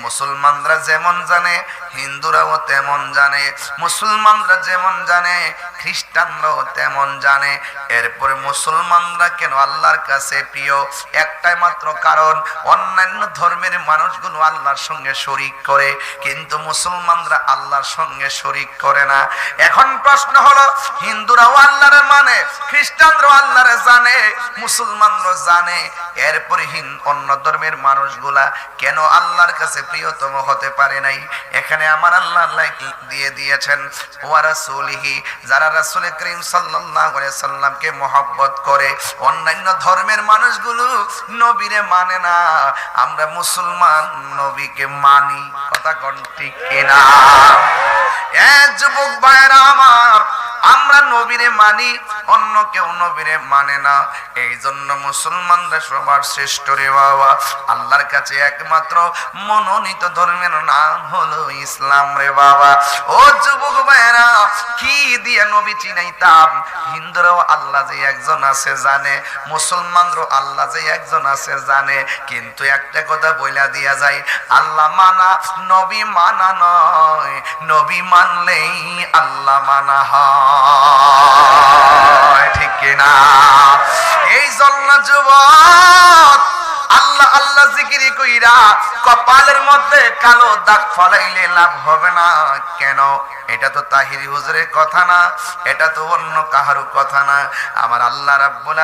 মুসলমানরা যেমন জানে, হিন্দুরাও তেমন জানে, মুসলমানরা যেমন জানে, খ্রিস্টানরাও তেমন জানে। এরপরে মুসলমানরা কেন আল্লাহর কাছে প্রিয়? একটাই মাত্র কারণ, অন্যান্য ধর্মের মানুষগুলো আল্লাহর সঙ্গে শরীক করে, কিন্তু মুসলমানরা আল্লাহর সঙ্গে শরীক করে না। এখন প্রশ্ন হলো, হিন্দুরাও আল্লাহরে মানে, খ্রিস্টানরাও আল্লাহরে জানে, মুসলমানরাও জানে, এরপরে অন্য ধর্মের মানুষগুলা কেন আল্লাহর কাছে প্রিয়তম হতে পারে নাই? এখানে আমার আল্লাহ দিয়ে দিয়েছেন ওয়া রাসূলিহি, যারা রাসূল করিম সাল্লাল্লাহু আলাইহি সাল্লামকে মহব্বত করে। অন্যান্য ধর্মের মানুষগুলো নবীরে মানে না, আমরা মুসলমান নবীকে মানি। কথা কোন ঠিক কিনা? যুবক ভাইরা আমার, আমরা নবীরে মানি, অন্য কেউ নবীরে মানে না। এই জন্য মুসলমানরা সবার শ্রেষ্ঠ রে বাবা। আল্লাহর কাছে একমাত্র মনোনীত ধর্মের নাম হলো ইসলাম রে বাবা। ও যুবক ভাইরা, কি দিয়ে নবী চিনাইতাম? হিন্দুরাও আল্লাহ যে একজন আছে জানে, মুসলমানরাও আল্লাহ যে একজন আছে জানে, কিন্তু একটা কথা বইলা দিয়া যায়, আল্লাহ মানা নবী মানা নয়, নবী মানলেই আল্লাহ মানা হয়। ঠিক কিনা? এই জন্য যুবক, আল্লাহ আল্লাহ জিকির কইরা কপালের মধ্যে কালো দাগ ফলাইলে লাভ হবে না কেন? এটা তো তাহিরি হুজুরের কথা না, এটা তো অন্য কাহারও কথা না। আমার আল্লাহ রাব্বুল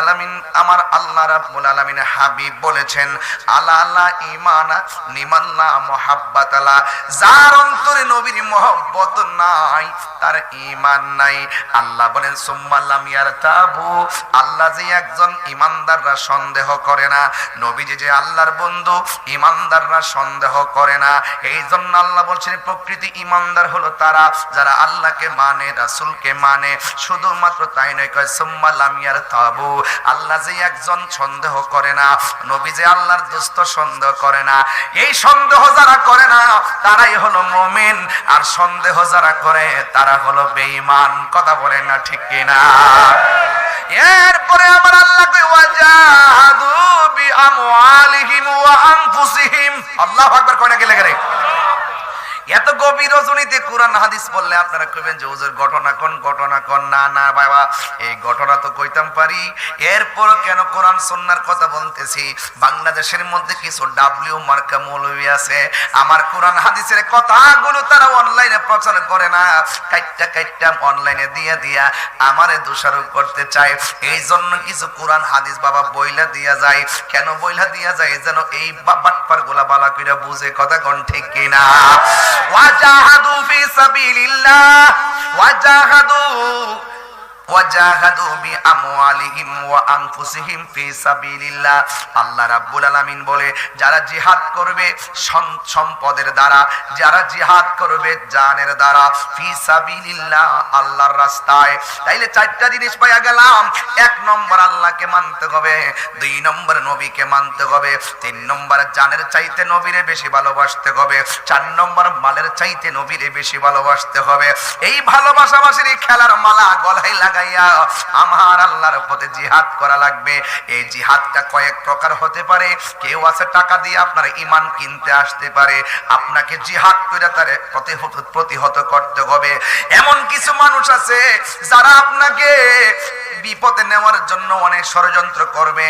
আলামিন হাবিব বলেছেন, আলা আলা ঈমানা নিমাল্লা মুহাব্বাতালা, যার অন্তরে নবীর মহব্বত নাই তার ঈমান নাই। আল্লাহ বলেন সুম্মা লাম ইয়ারতাবু, আল্লাহ যে একজন ঈমানদাররা সন্দেহ করে না, নবীজি যে আল্লাহর বন্ধু, ঈমানদাররা সন্দেহ করে না। এই জন্য আল্লাহ বলছেন প্রকৃতি ঈমানদার হলো তারা যারা আল্লাহকে মানে, রাসূলকে মানে। শুধুমাত্র তাই নয়, কয় সুম্মা লাম ইয়ারতাবু, আল্লাহ যে একজন সন্দেহ করে না, নবী যে আল্লাহর দোস্ত সন্দেহ করে না। এই সন্দেহ যারা করে না তারাই হলো মুমিন, আর সন্দেহ যারা করে তারা হলো বেঈমান। কথা বলেন না ঠিক কিনা? এরপরে আমার আল্লাহ কই ওয়াজাহাদু বিআমওয়ালিহিম ওয়া আনফুসিহিম। আল্লাহু আকবার কয় না গেলে গেলে। এত গভীর রজনীতে কোরআন হাদিস বললে আপনারা কইবেন যে হুজুর ঘটনা কোন না না বাবা, এই ঘটনা তো কইতাম পারি। এরপর কেন কোরআন সুন্নাহর কথা বলতেছি? বাংলাদেশের মধ্যে কিছু ডাব্লিউ মার্কা মৌলবী আছে, আমার কোরআন হাদিসের কথাগুলো তারা অনলাইনে প্রচার করে না, কাইট্টা অনলাইনে দিয়া আমারে দোষারোপ করতে চায়। এই জন্য কিছু কোরআন হাদিস বাবা বইলা দিয়া যায়। কেন বইলা দিয়া যায়? যেন এই বাটপার গোলা বালা কইরা বুঝে। কথা কোন ঠিক কিনা? ওয়াজাহাদু ফি সাবিলিল্লাহ ওয়াজাহাদু বিআমওয়ালিহিম ওয়া আনফুসিহিম ফি সাবিলিল্লাহ। আল্লাহ রাব্বুল আলামিন বলে যারা জিহাদ করবে সম্পদের দ্বারা, যারা জিহাদ করবে জানের দ্বারা, ফি সাবিলিল্লাহ আল্লাহর রাস্তায়। তাইলে চারটা জিনিস পাইয়া গেলাম। এক নম্বর আল্লাহকে মানতে হবে, দুই নম্বর নবীকে মানতে হবে, তিন নম্বর জানের চাইতে নবীরে বেশি ভালোবাসতে হবে, চার নম্বর মালের চাইতে নবীরে বেশি ভালোবাসতে হবে। এই ভালোবাসাবাসীর এই খেলার মালা গলায় লাগাইয়া আমার আল্লাহর পথে জিহাদ করা লাগবে। এই জিহাদটা কয়েক প্রকার হতে পারে। কেউ আছে টাকা দিয়ে আপনার ঈমান কিনতে আসতে পারে, আপনাকে জিহাদ করে তারে প্রতিহত করতে হবে। এমন কিছু মানুষ আছে যারা আপনাকে বিপদে নেওয়ার জন্য অনেক ষড়যন্ত্র করবে।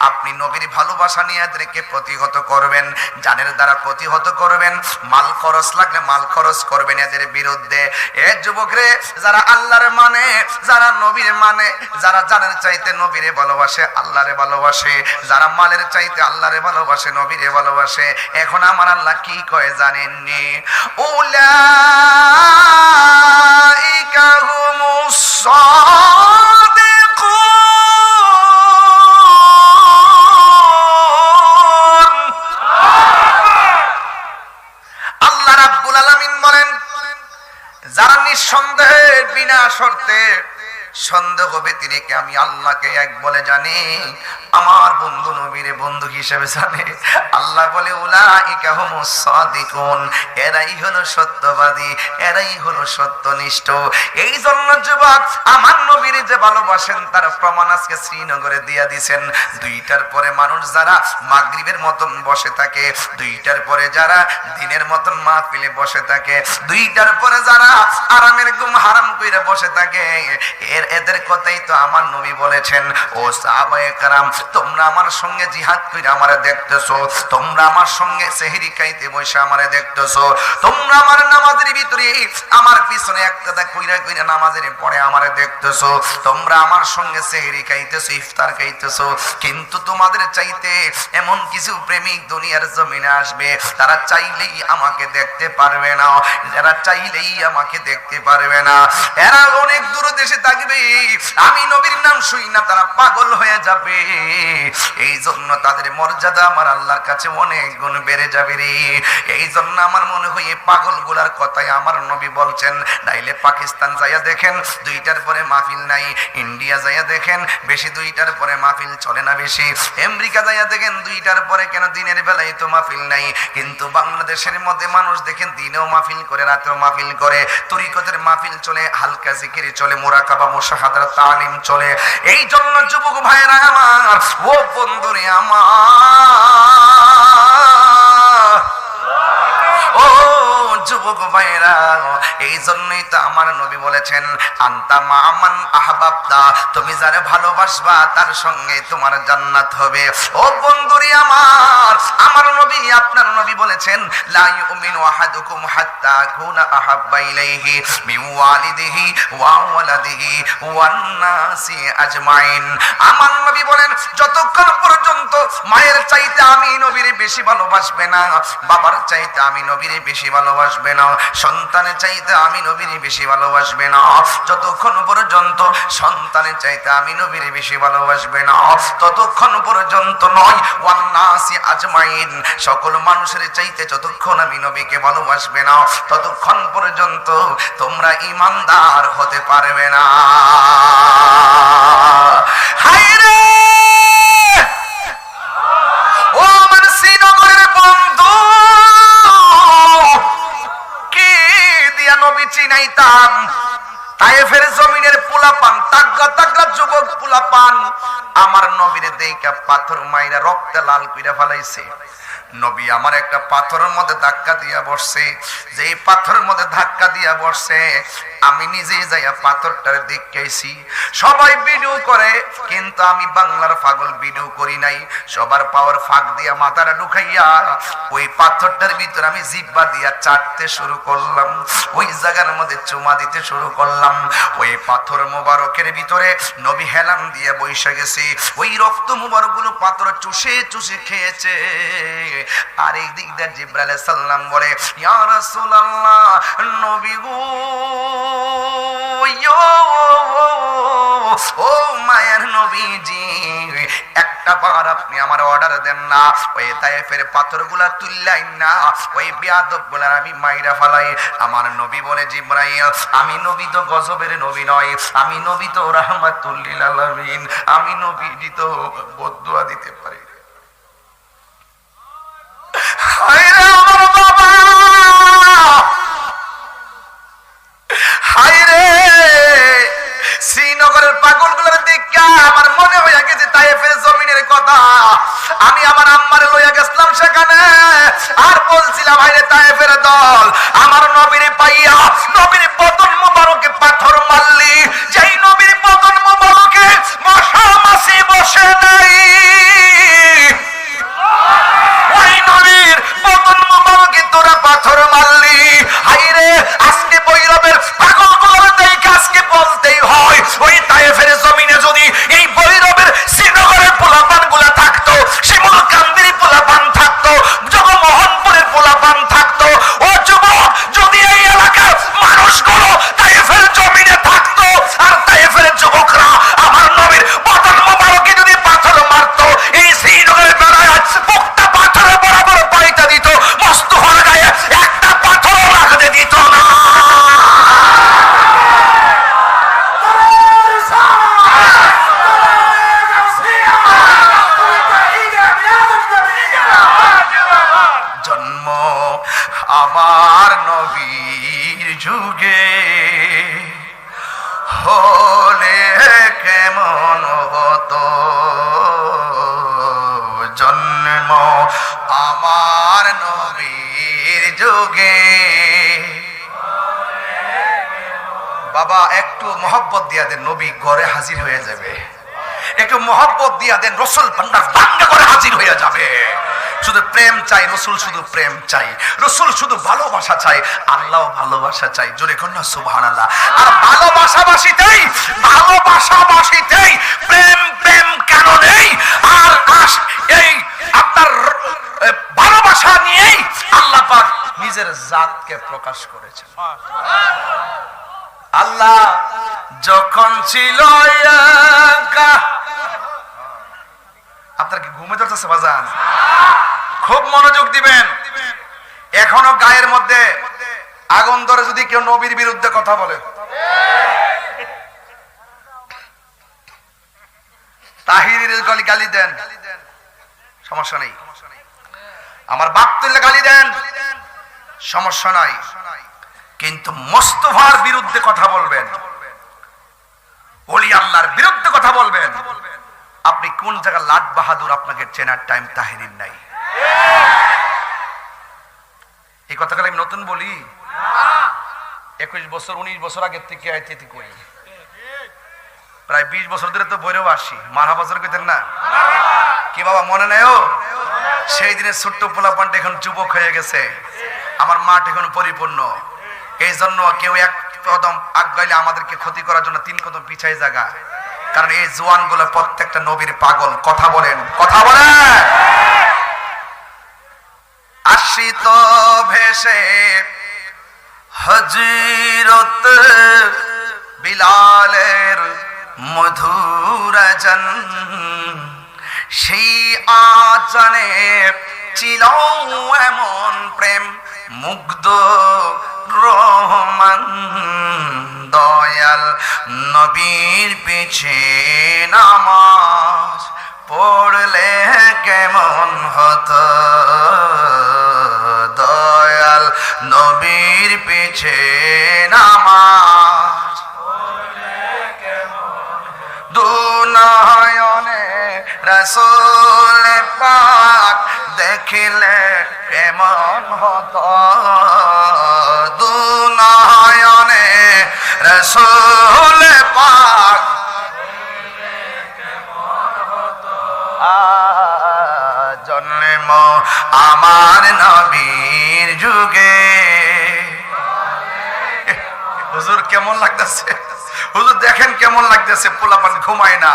আপনি নবীর ভালোবাসা নিয়ে এদেরকে প্রতিহত করবেন, জানের দ্বারা প্রতিহত করবেন, মাল খরচ লাগলে মাল খরচ করবেন এদের বিরুদ্ধে। এ যুবকরে, যারা আল্লাহর মানে, যারা নবীর মানে, যারা জানের চাইতে নবীরে ভালোবাসে, আল্লাহরে ভালোবাসে, যারা মালের চাইতে আল্লাহরে ভালোবাসে, নবীরে ভালোবাসে, এখন আমার আল্লাহ কি কয় জানেননি? উলাইকা হুমুস সাদিকুন। আল্লাহ রাব্বুল আলামিন বলেন যারা নিঃসন্দেহে বিনা শর্তে সন্দেহ হবে তিনি কে আমি আল্লাহকে এক বলে জানি, আমার বন্ধু নবীরে বন্ধু হিসেবে জানে। আল্লাহ বলে উলাইকা হুমুস সাদিকুন, এরাই হলো সত্যবাদী, এরাই হলো সত্যনিষ্ঠ। এই জন্য যুবক, আমার নবীরে যে ভালোবাসেন তার প্রমাণ আজকে শ্রীনগরে দিয়া দিবেন। দুইটার পরে মানুষ যারা মাগরিবের মতন বসে থাকে, দুইটার পরে যারা দিনের মতন মাহফিলে বসে থাকে, দুইটার পরে যারা আরামের ঘুম হারাম কইরা বসে থাকে, এদের কথাই তো আমার নবী বলেছেন, ও সাহাবায়ে কেরাম, তোমরা আমার সঙ্গে জিহাদ কইরা আমারে দেখতেছো, তোমরা আমার সঙ্গে সেহরি খাইতে বসে আমারে দেখতেছো, তোমরা আমার নামাজের ভিতরে আমার পিছনে একটা কইরা নামাজের পরে আমারে দেখতেছো, তোমরা আমার সঙ্গে সেহরি খাইতেছো, ইফতার খাইতেছো, কিন্তু তোমাদের চাইতে এমন কিছু প্রেমিক দুনিয়ার জমিনে আসবে, তারা চাইলেই আমাকে দেখতে পারবে না, যারা চাইলেই আমাকে দেখতে পারবে না। এরা অনেক দূর দেশে থাকবে, আমি নবীর নাম শুই না তারা পাগল হয়ে যাবে। এই জন্য তাদের মর্যাদা আমার আল্লাহর কাছে অনেক গুণ বেড়ে যাবে রে। এই জন্য আমার মনে হয় এই পাগল গুলার কথাই আমার নবী বলছেন। নাইলে পাকিস্তান যাইয়া দেখেন দুইটার পরে মাহফিল নাই, ইন্ডিয়া যাইয়া দেখেন বেশি দুইটার পরে মাহফিল চলে না বেশি, আমেরিকা যাইয়া দেখেন দুইটার পরে কেন দিনের বেলায় তো মাহফিল নাই, কিন্তু বাংলাদেশের মধ্যে মানুষ দেখেন দিনেও মাহফিল করে রাতেও মাহফিল করে, তরিকতের মাহফিল চলে, হালকা জিকির চলে, মুরাকাবা মুশাহাদার তালিম চলে। এই জন্য যুবক ভাইরা আমার, ও বন্ধুরে আমার, ও যুবক ভাইরা, এই জন্যই তো আমার নবী বলেছেন আনতা মামান আহবাবতা, তুমি যারে ভালোবাসবা তার সঙ্গে তোমার জান্নাত হবে। ও বন্ধুরি আমার, আমার নবী আপনার নবী বলেছেন লা ইউমিনু আহাদুকুম হাত্তা আকুনা আহাব্বা ইলাইহি মিন ওয়ালিদিহি ওয়া ওয়ালাদিহি ওয়ান নাসি আজমাইন। আমার নবী বলেন যতক্ষণ পর্যন্ত মায়ের চাইতে আমি নবীর বেশি ভালোবাসবে না, বাবার চাইতে আমি নবীর বেশি ভালোবাসবে না, সন্তানের চাইতে আমি নবীর বেশি ভালোবাসবে না, যতক্ষণ পর্যন্ত সন্তানের চাইতে আমি নবীর বেশি ভালোবাসবে না, ততক্ষণ পর্যন্ত নয় ওয়ান নাসি আজমাইন, সকল মানুষের চাইতে যতক্ষণ আমি নবীকে ভালোবাসবে না ততক্ষণ পর্যন্ত তোমরা ঈমানদার হতে পারবে না। হায়রে ও আমার শ্রীনগরের বন্ধু, কি দিয়া নবী চিনাইতাম, তায়েফের জমিনের পোলাপান, তাগড়া তাগড়া যুবক পোলাপান আমার নবীর দেইকা পাথর মাইরা রক্তে লাল কইরা ফেলাইছে। নবী আমার একটা পাথরের মধ্যে ধাক্কা দিয়া বসছে, যে পাথরের মধ্যে ধাক্কা দিয়া বসছে আমি নিজেই যাইয়া পাথরটার দেখাইছি। সবাই ভিডিও করে কিন্তু আমি বাংলার পাগল ভিডিও করি নাই, সবার পাওয়ার ফাঁক দিয়া মাথাটা ঢুকাইয়া ওই পাথরটার ভিতরে আমি জিহ্বা দিয়া চাটতে শুরু করলাম, ওই জায়গার মধ্যে চুমা দিতে শুরু করলাম। ওই পাথর মোবারকের ভিতরে নবী হেলান দিয়ে বসে গেছে, ওই রক্ত মোবারক গুলো পাথর চুষে চুষে খেয়েছে। আর এই দিক দিয়ে জিবরাইল আলাইহিস সালাম বলে ইয়া রাসূলুল্লাহ, নবী গো ও মায়ের নবীজি, একটা বার আপনি আমার অর্ডার দেন না, ওই তায়েফের পাথরগুলা তুললাই না, ওই বেয়াদবগুলা আমি মাইরা ফেলাই। আমার নবী বলে জিবরাইল, আমি নবী তো গজবের নবী নয়, আমি নবী তো রাহমাতুল লিল আলামিন, আমি নবী তো বদদুয়া দিতে পারি। হায়রে আমার বাবা, হায়রে শ্রীনগরের পাগলগুলোর দেখা আমার মনে হইয়া গেছে তায়েফের জমিনের কথা। আমি আমার আম্মারে লইয়া গেছিলাম সেখানে, আর বলছিলাম হায়রে তায়েফের দল আমার নবীর পাইয়া নবীর বদন মোবারকে পাথর মারলি, যেই নবীর বদন মোবারকে মশা মাছি বসে নাই, ওই নবীর বদন মোবারকে তোরা পাথর মারলি। হায়রে আজকে বৈরবের পাগলগুলোর দেখে আজকে বলতেই হয়, ওই তায়েফের জমিনে যদি এই বৈরবের শ্রীনগরের পোলাপানগুলা থাকতো, শিমুলকান্দির পোলাপান থাকতো, জগমোহনপুরের পোলাপান থাকতো, ও যুবক যদি এই এলাকার মানুষগুলো তায়েফের জমিনে থাকতো আর তায়েফের যুবকরা আমার নবীর বদন মোবারকে যদি পাথর মারতো, এই শ্রীনগরের বেলায় মুক্তা পাথরে বরাবর পাইতা দিত, মোস্তফার গায়ে একটা পাথরও লাগতে দিত না। জন্ম আমার নবীর যুগে হলে কেমন হতো, জন্ম আমার নবীর যুগে। বাবা একটু মহব্বত দিয়া দেন, নবী ঘরে হাজির হয়ে যাবে। একটু মহব্বত দিয়া দেন, রসুল ভান্ডার ভাঙ্গা করে হাজির হয়ে যাবে। শুধু প্রেম চাই, রসুল শুধু প্রেম চাই, রসুল শুধু ভালোবাসা চাই, আল্লাহ ভালোবাসা চাই। জোরে কন্যা সুবহানাল্লাহ। আর ভালোবাসাবাসীতেই ভালোবাসাবাসীতেই প্রেম প্রেম কেন নেই? আর এই আপনার ভালোবাসা নিয়েই আল্লাহ পাক নিজের জাতকে প্রকাশ করেছেন। আল্লাহ যখন ছিল একা, আপনার কি ঘুমে ধরতেছে বাজান? খুব মনোযোগ দিবেন। এখনো গায়ের মধ্যে আগুন ধরে যদি কেউ নবীর বিরুদ্ধে কথা বলে, তাহিরের গালি দেন, সমস্যা নেই। আমার বাপ তুললে গালি দেন, সমস্যা নাই। কিন্তু মোস্তফার বিরুদ্ধে কথা বলবেন, ওলি আল্লাহর বিরুদ্ধে কথা বলবেন, আপনি কোন জায়গা লাট বাহাদুর আপনাকে চেনার টাইম তাহিরির নাই। এই কথাগুলো আমি নতুন বলি? 21 বছর 19 বছর আগের থেকে আইতে করি, প্রায় 20 বছর ধরে তো বইরেও আসি। মারহাবা বছর কইতেন না কি বাবা, মনে নেই? ও সেই দিনের ছোট্ট পোলাপানটা এখন যুবক হয়ে গেছে, আমার মাঠ এখন পরিপূর্ণ। এই জন্য কেউ এক কদম আগাইলে আমাদেরকে ক্ষতি করার জন্য 3 কদম পিছায় জায়গা, কারণ এই জোয়ান গুলো প্রত্যেকটা নবীর পাগল। কথা বলেন, কথা বলেন। আশ্রিত ভেসে হযরত বিলালের মধুর জন, সেই আচনে ছিল এমন প্রেম মুগ্ধ রহমান। দয়াল নবীর পিছে নামাজ পড়লে কেমন হতো, দয়াল নবীর পিছে নামাজ দুনয়নে রাসূল পাক দেখিলে কেমন হতো, দুনয়নে রাসূল পাক জন্ম আমার নবীর যুগে। হুজুর কেমন লাগতেছে? হুজুর দেখেন কেমন লাগতেছে, পোলাপান ঘুমায় না,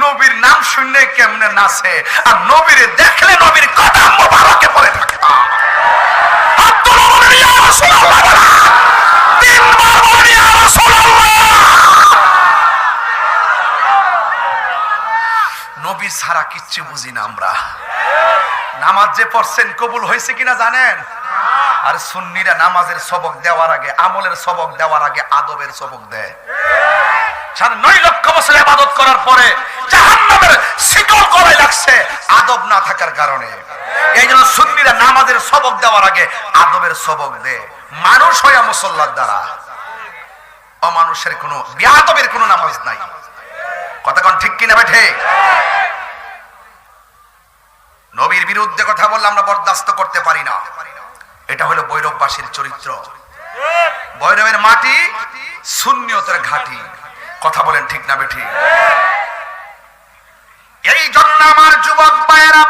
নবীর নাম শুনলে কেমনে নাচে, আর নবীরে দেখলে নবীর কথা মোবারকে পড়ে থাকে। নবী ছাড়া কিচ্ছু বুঝি না আমরা। নামাজ যে পড়ছেন কবুল হয়েছে কিনা জানেন? আর সুন্নিরা নামাজের সবক দেওয়ার আগে, আমলের সবক দেওয়ার আগে আদবের সবক দেয়। 9 লক্ষ বছর ইবাদত করার পরে জাহান্নামের শিকল গলায় লাগছে আদব না থাকার কারণে। এই জন্য সুন্নিরা নামাজের সবক দেওয়ার আগে আদবের সবক দেয়। মানুষ হয়ে মুসল্লার দ্বারা অমানুষের কোনো বেয়াদবের কোনো নামাজ নাই। কথা কোন ঠিক কিনা বেঠে? নবীর বিরুদ্ধে কথা বললে আমরা বরদাস্ত করতে পারি না। এটা হলো ভৈরববাসীর চরিত্র। ভৈরবের মাটি সুন্নিয়তের ঘাঁটি। কথা বলেন ঠিক না বেঠি? এই জন্য আমার যুবক ভাইয়েরা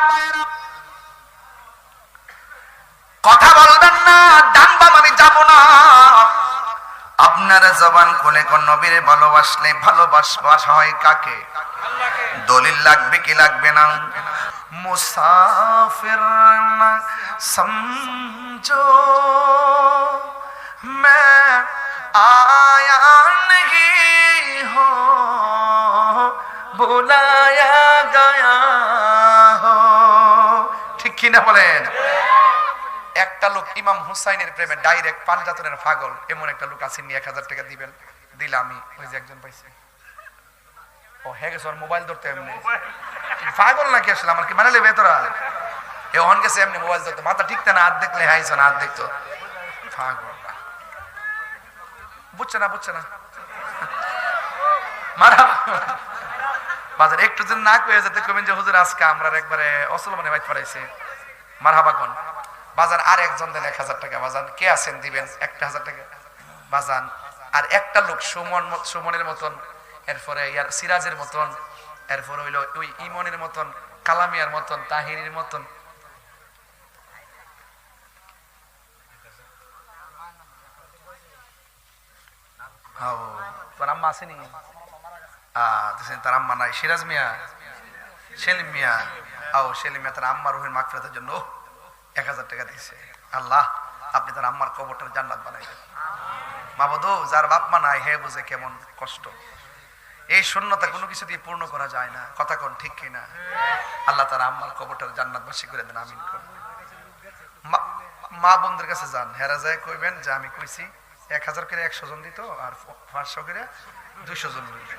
কথা বলবেন না, ডান বাম আমি যাব না। আপনার জবান কোনে কোন নবীর ভালোবাসলে ভালোবাসা হয় কাকে? দলিল লাগবে কি লাগবে না? মুসাফির না সমঝো मैं आया नहीं हो बुलाया गया हो। ঠিক কি না বলেন? একটা লোক ইমাম হুসাইনের প্রেমে ডাইরেক্ট পাঞ্জাতনের পাগল, এমন একটা লোক আসেননি। 1000 টাকা দিবেন, দিলে আমি ওই যে একজন পাইছি, ও হে গেছে, ওর মোবাইল ধরতে এমনি পাগল নাকি আসলে আমার কি মানে লেবে তোরা? এ অন গেছে এমনি মোবাইল ধরতে, মাথা ঠিক না, হাত দেখলে হাইছ না, হাত দেখতো পাগল। বুঝছে না, বুঝছে না মারা বাজার একটু যদি না কয়ে যেতে কবেন যে হুজুর আজকে আমরা একবারে অসল মানে বাইক পড়াইছে মারহাবা কোন বাজান। আর একজন দেন 1000 টাকা বাজান, কে আছেন দিবেন 1000 টাকা বাজান। আর একটা লোক সুমনের মতন, এরপরে ইয়ার সিরাজের মতন, এরপরে হইলো ওই ইমনের মতন, কালামিয়ার মতন, তাহিরের মতন। তোর আম্মা আসেনি? তার আম্মা নাই। সিরাজ মিয়া, সেলিম মিয়া, সেলিম মিয়া তার আম্মার রুহের মাগফিরাতের জন্য 1000 টাকা দিয়েছে। আল্লাহ আপনি তার আম্মার কবরটার জান্নাত বানাইবেন। মাবুদু, যার বাপ মা নাই হে বুঝে কেমন কষ্ট। এই শূন্যতা কোনো কিছু দিয়ে পূর্ণ করা যায় না। কথা কোন ঠিক কিনা? আল্লাহ তার আম্মার কবরটার জান্নাতবাসী করে দেন, আমিন। মা বোনদের কাছে যান, হেরা যায় কইবেন যে আমি কইছি 1000 করে 100 জন দিত, আর 500 করে 200 জন দিত।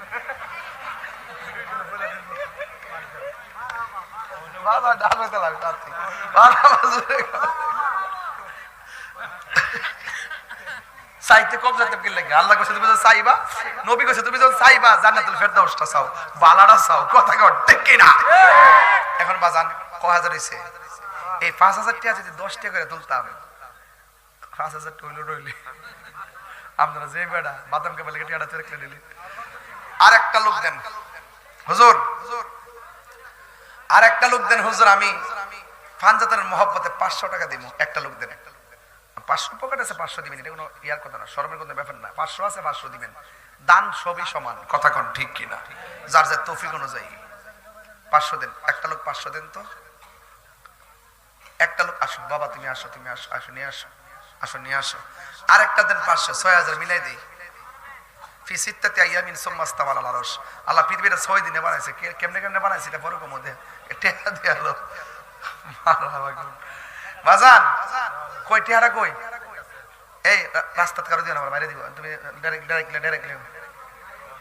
চাইতে কম যাতে কি লাগে? আল্লাহ কইছে তুমি যখন চাইবা, নবী কইছে তুমি যখন চাইবা জান্নাতুল ফেরদাউসটা চাও, বালাটা চাও। কথা কর ঠিক কি না? এখন বাজান কয় হাজার হইছে? এই 5000 টাকা যদি 10 টাকা করে তুলতাম, 5,000 টইলো রইলে আপনারা যে বেড়া বাদাম কে বলে টিয়াটা চরে কিনে নিলে আর একটা লোক দেন হুজুর আর একটা লোক দেন হুজুর আমি পাঞ্জাতের মহব্বতে 500 টাকা দিব একটা লোক দেন 500 পকেট আছে 500 দিবেন এটা কোনো ইয়ার কথা না শরমের কোনো ব্যাপার না 500 আছে 500 দিবেন দান সবই সমান কথা কোন ঠিক কিনা যার যার তৌফিক অনুযায়ী 500 দেন একটা লোক 500 দেন তো একটা লোক আসো বাবা তুমি আসো আসো নিয়ে আসো আরেকটা দেন 500 6000 মিলাই দেই ফি সিত্তাতি আইয়ামিন সুম্মা ইস্তাওয়া আলাল আরশ আল্লাহ পৃথিবীটা 6 দিনে বানাইছে কেমনে কেমনে বানাইছে এটা পরে কম দে এটা দেয়ালো মারহাবা বাজান কই টিয়ারা কই এই রাস্তা কারো দিও না আমার বাইরে দিব তুমি ডাইরেক্টলি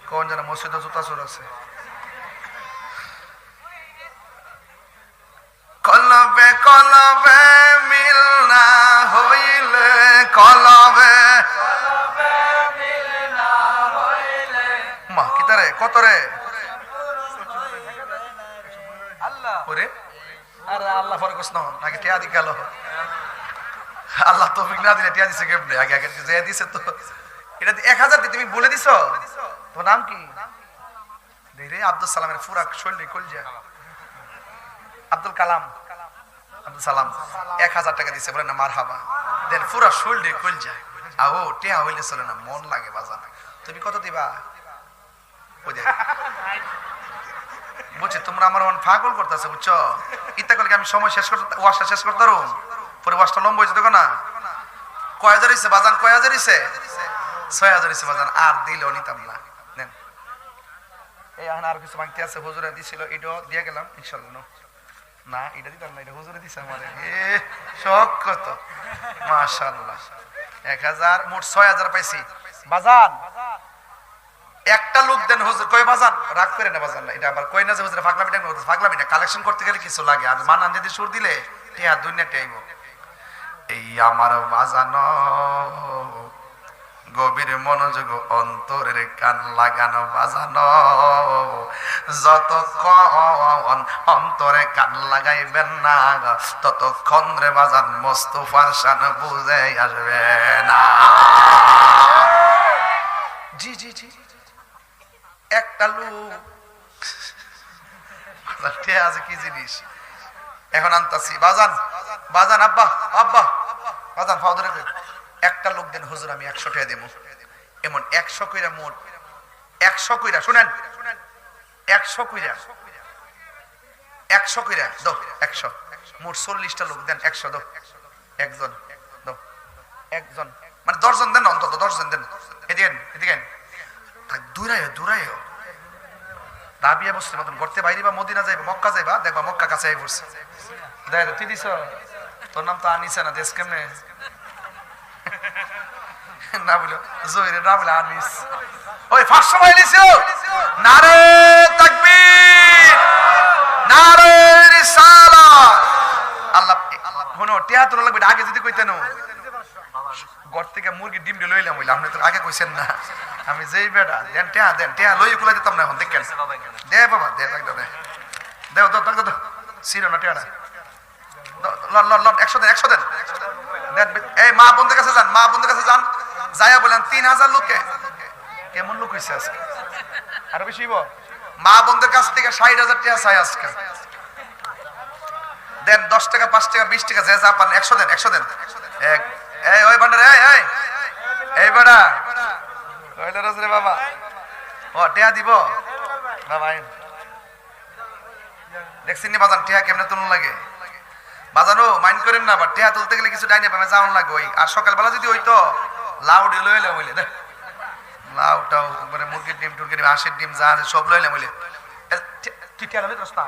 কোন জানা মসজিদে জুতা চোর আছে কলবে কলবে মিল না হইলে কলবে মিল না হইলে মা কিতারে কত রে আল্লাহ ওরে আরে আল্লাহ ফরকস না নাকি টিয়া দি গেল আল্লাহ তৌফিক না দিলে টিয়া দিছে কেমনে আগে যে দিছে তো এটা 1000 দি তুমি বলে দিছো তোর নাম কি দেরে আব্দুল সালামের পুরা শৈলী কলজা আব্দুল কালাম আব্দুল সালাম 1000 টাকা দিছে বলে না মারহাবা দেন পুরা শৈলী কলজা আও টিয়া হইলে চলে না মন লাগে বাজান তুমি কত দিবা ওই দেখ বুঝছি তোমরা আমার মন পাগল করতেছে বুঝছো ইত্যা করলে আমি সময় শেষ করতে ওয়াশটা শেষ করতে পারো পরে ওয়াশটা লম্বা হয়েছে দেখো না কয় হাজার হয়েছে বাজান কয় হাজার হয়েছে 6000 হয়েছে বাজান আর দিলেও নিতাম না নেন এই এখন আর কিছু বাংতি আছে হুজুরে দিছিল এটাও দিয়ে গেলাম ইনশাল্লাহ না এটা দিতাম না এটা হুজুরে দিছে আমার শখ কত মাশাআল্লাহ 1000 মোট 6000 পাইছি বাজান একটা লোক দেন হুজুর কই বাজান রাগ করে না বাজান না এটা আবার কই না যে হুজুর পাগলামি না কালেকশন করতে গেলে কিছু লাগে আর মানান যদি সুর দিলে টিয়া দুনিয়াতে আইবো এই আমার বাজান গভীর মনোযোগ অন্তরের কান লাগানো বাজানো যতক্ষণ অন্তরে কান লাগাইবেন না ততক্ষণ রে বাজান মোস্তফার শান বুঝে আসবে না জি জি জি একটা লোক আছে কি জিনিস এখন আনতাছি বাজান বাজান আব্বা আব্বা বাজান ফাউদরে একটা লোক দেন হুজুর আমি 100 টাকা দেব এমন 100 কইরা মোট 100 কইরা শুনেন 100 কইরা 100 কইরা দাও 100 মোট 40টা লোক দেন 100 দাও একজন দাও একজন মানে 10 জন দেন অন্তত 10 জন দেন এদিকে দূরায় দাবিয়া বসছে মতন করতে বাইরে বা মদিনা যাইবা মক্কা যাইবা দেখবা মক্কা কাছে আই পড়ছে দেখ তুই দিছ তোর নাম তো আনিস না দেশ কেমনে না বলো জোরে না বলে আনিস ওই 500 মাইল দিছো নারে তাকবীর নারে রিসালাত আল্লাহ হনো টিয়া তোর লাগবে আগে যদি কইতেন ঘর থেকে মুরগি ডিম দিয়ে লইলাম হইলাম আপনি তো আগে কইছেন না আমি যেই বেটা দেন টিয়া লই কুলা দিতাম না এখন দেখেন দে বাবা দে একদম দেও দাও সিরো না টিয়াটা লন 100 দেন এই মা বন্ধুর কাছে যান যাইয়া বলেন 3000 লোকে কেমন লোক হইছে আজকে আরো বেশি হইব মা বন্ধুর কাছ থেকে 60000 টাকা চাই আজকে দেন 10 টাকা 5 টাকা 20 টাকা যে যা পান 100 দেন এই ওই ভান্ডার এই বড়া কইলা রে বাবা ও টিয়া দিব বাবা দেখছেন নি বাজান টিয়া কেমনে তুলন লাগে বাজানো মাইন্ড করেন না বাট টিয়া তুলতে গেলে কিছু ডাইনে পাবে যাওন লাগে ওই আর সকালবেলা যদি হইতো লাউ লইলে হইলে দেখ লাউটাও মানে মুরগির ডিম টুরগির ডিম হাঁসের ডিম যা সব লইলে হইলে তুই টিয়া লইলে দোস্ত না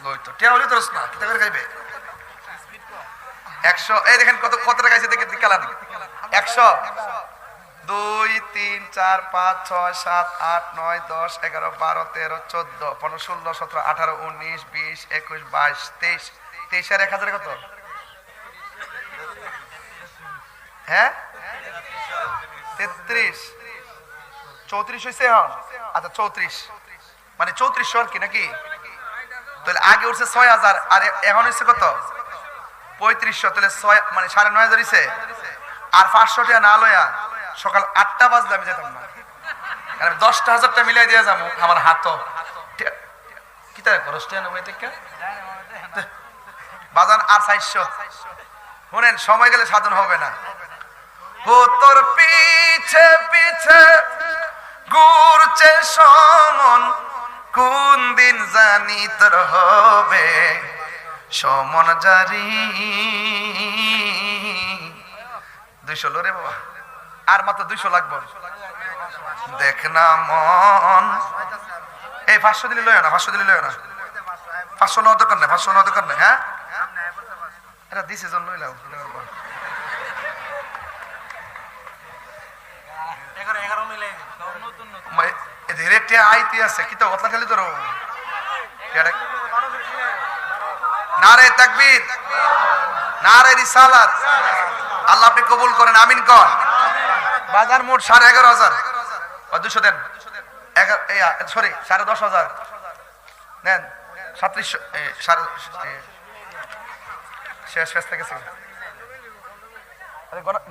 লইতো টিয়া লইলে দোস্ত না কিতা করে খাইবে 100 এই দেখেন কত টাকা আছে দেখে দিকালান 100 2 3 4 5 6 7 8 9 10 11 12 13 14 15 16 17 18 19 20 21 22 23 23 আর 1000 কত হ্যাঁ 33 34 হইছে হন আচ্ছা 34 মানে 3400 কি নাকি তাহলে আগে উঠছে 6000 আর এখন হইছে কত 3500 তাহলে 6 মানে 9500 হইছে। আর 500 টাকা না লয়া সকাল 8টা বাজলে আমি যেতাম না, কারণ 10,000 টাকা মিলাই দিয়ে যাবো আমার হাতও কি তাই খরচ টাকা নেবো থেকে বাজান। আর 400 শুনেন, সময় গেলে সাধন হবে না। ও তোর পিছে পিছে ঘুরছে সমন, কোন দিন জানি তোর হবে সমন জারি। 200 রে বাবা, আর মাত্র 200 লাগবে। দেখ না মন, এই 500 দিলে লয় না, 500 দিলে লয় না, 500 নেওয়ার দরকার নাই, 500 নেওয়ার দরকার নাই। হ্যাঁ এটা দিছে জন লইলাম। ধীরে আইতে আছে কি তো কথা খালি তোর নারে তাকবীর, নারে রিসালাত। আল্লাহ আপনি কবুল করেন, আমিন কর। বাজার মোট 11,500 200 দেন, সরি 10,500 নেন, 3700 শেষ শেষ থেকে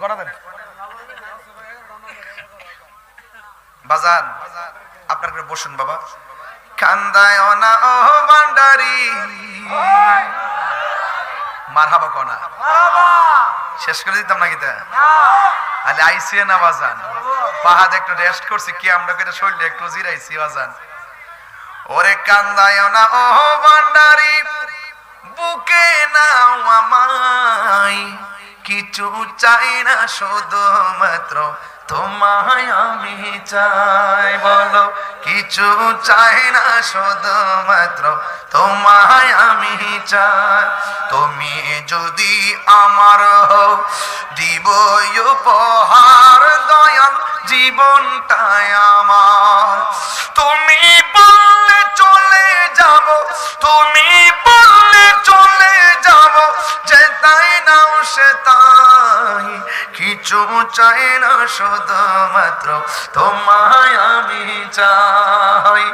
গণা দেন। বাজান আপনার করে বসুন বাবা। কান্দায় না ও ভান্ডারি, মারহাবা কোনা শেষ করে দিতাম নাকি তা আলে আইসি না বাজান। পাহাড়ে একটু রেস্ট করছি কি আমরা করে শরীরে একটু জিরাইছি বাজান। ওরে কান্দায় না ও ভান্ডারি, বুকে নাও আমায়, কিছু চাই না শুধুমাত্র তোমায় আমি চাই। বলো কিছু চাই না শুধুমাত্র তোমায় আমি চাই। তুমি যদি আমার হও দিব উপহার দয়াল জীবনটাই আমার। তুমি বললে চলে যাব, তুমি বললে চলে যাব, যে তাই নাও সে তাই, কিছু চাই না শুধুমাত্র তোমায় আমি চাই।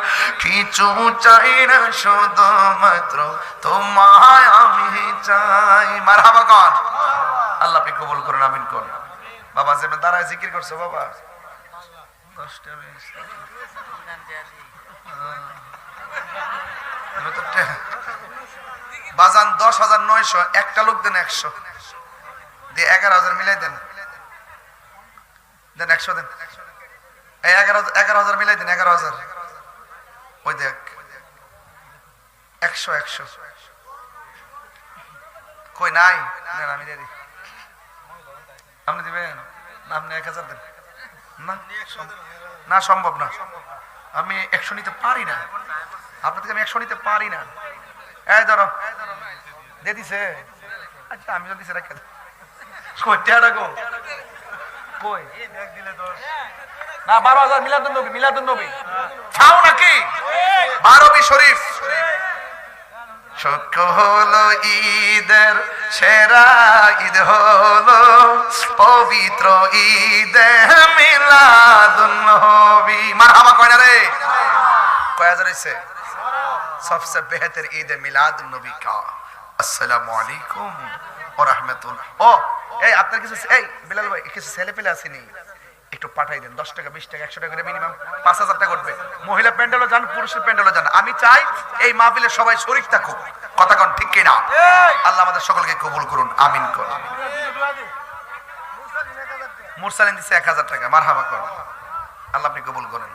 কিছু চাই না শুধুমাত্র তোমায় আমি চাই। মারহাবা কর। আল্লাহ আপনি কবুল করুন, আমিন করুন। বাবা যে দাঁড়ায় জিকির করছো বাবা, 10টা বাজান 10,900, একটা লোক দেন 100 দিয়ে 11,000 মিলাই দেন, দেন 100 দেন, এই 11,000 মিলাই দেন, 11,000 ওই দেখ 100 কই নাই, আমি দিয়ে দিই। আপনি দিবেন না? আপনি 1,000 দেন না, না সম্ভব না, আমি 100 নিতে পারি না, আপনার থেকে আমি 100 নিতে পারি না। এই ধরো দিয়ে দিছে। আচ্ছা আমি যদি রেখে কই টেড়া গো কই না 12,000 মিলাদুন নবী, মিলাদুন নবী খাও নাকি 12 শরীফ। শোক হলো ঈদের সেরা ঈদ হলো পবিত্র ঈদে মিলাদুন নবী। মারহাবা কয় না রে, কয় হাজার হইছে? सबसे बेहतर ईद मिलाद नबी का। अस्सलामु आलैकुम व रहमतुल्लाह। ও এই আপনার কিছু এই বিলাল ভাই কিছু ছেলে পেলে আসেনি, একটু পাঠাই দেন। 10 টাকা 20 টাকা 100 টাকা করে মিনিমাম 5,000 টাকা করবে। মহিলা প্যান্ডেলও যান, পুরুষের প্যান্ডেলও যান। আমি চাই এই মাহফিলে সবাই শরীক থাকুক। কথা কোন ঠিক কি না? আল্লাহ আমাদের সকলকে কবুল করুন, আমিন করুন। মুরসালিন দিছে 1,000 টাকা। মারহাবা করুন, আল্লাহ আপনি কবুল করেন।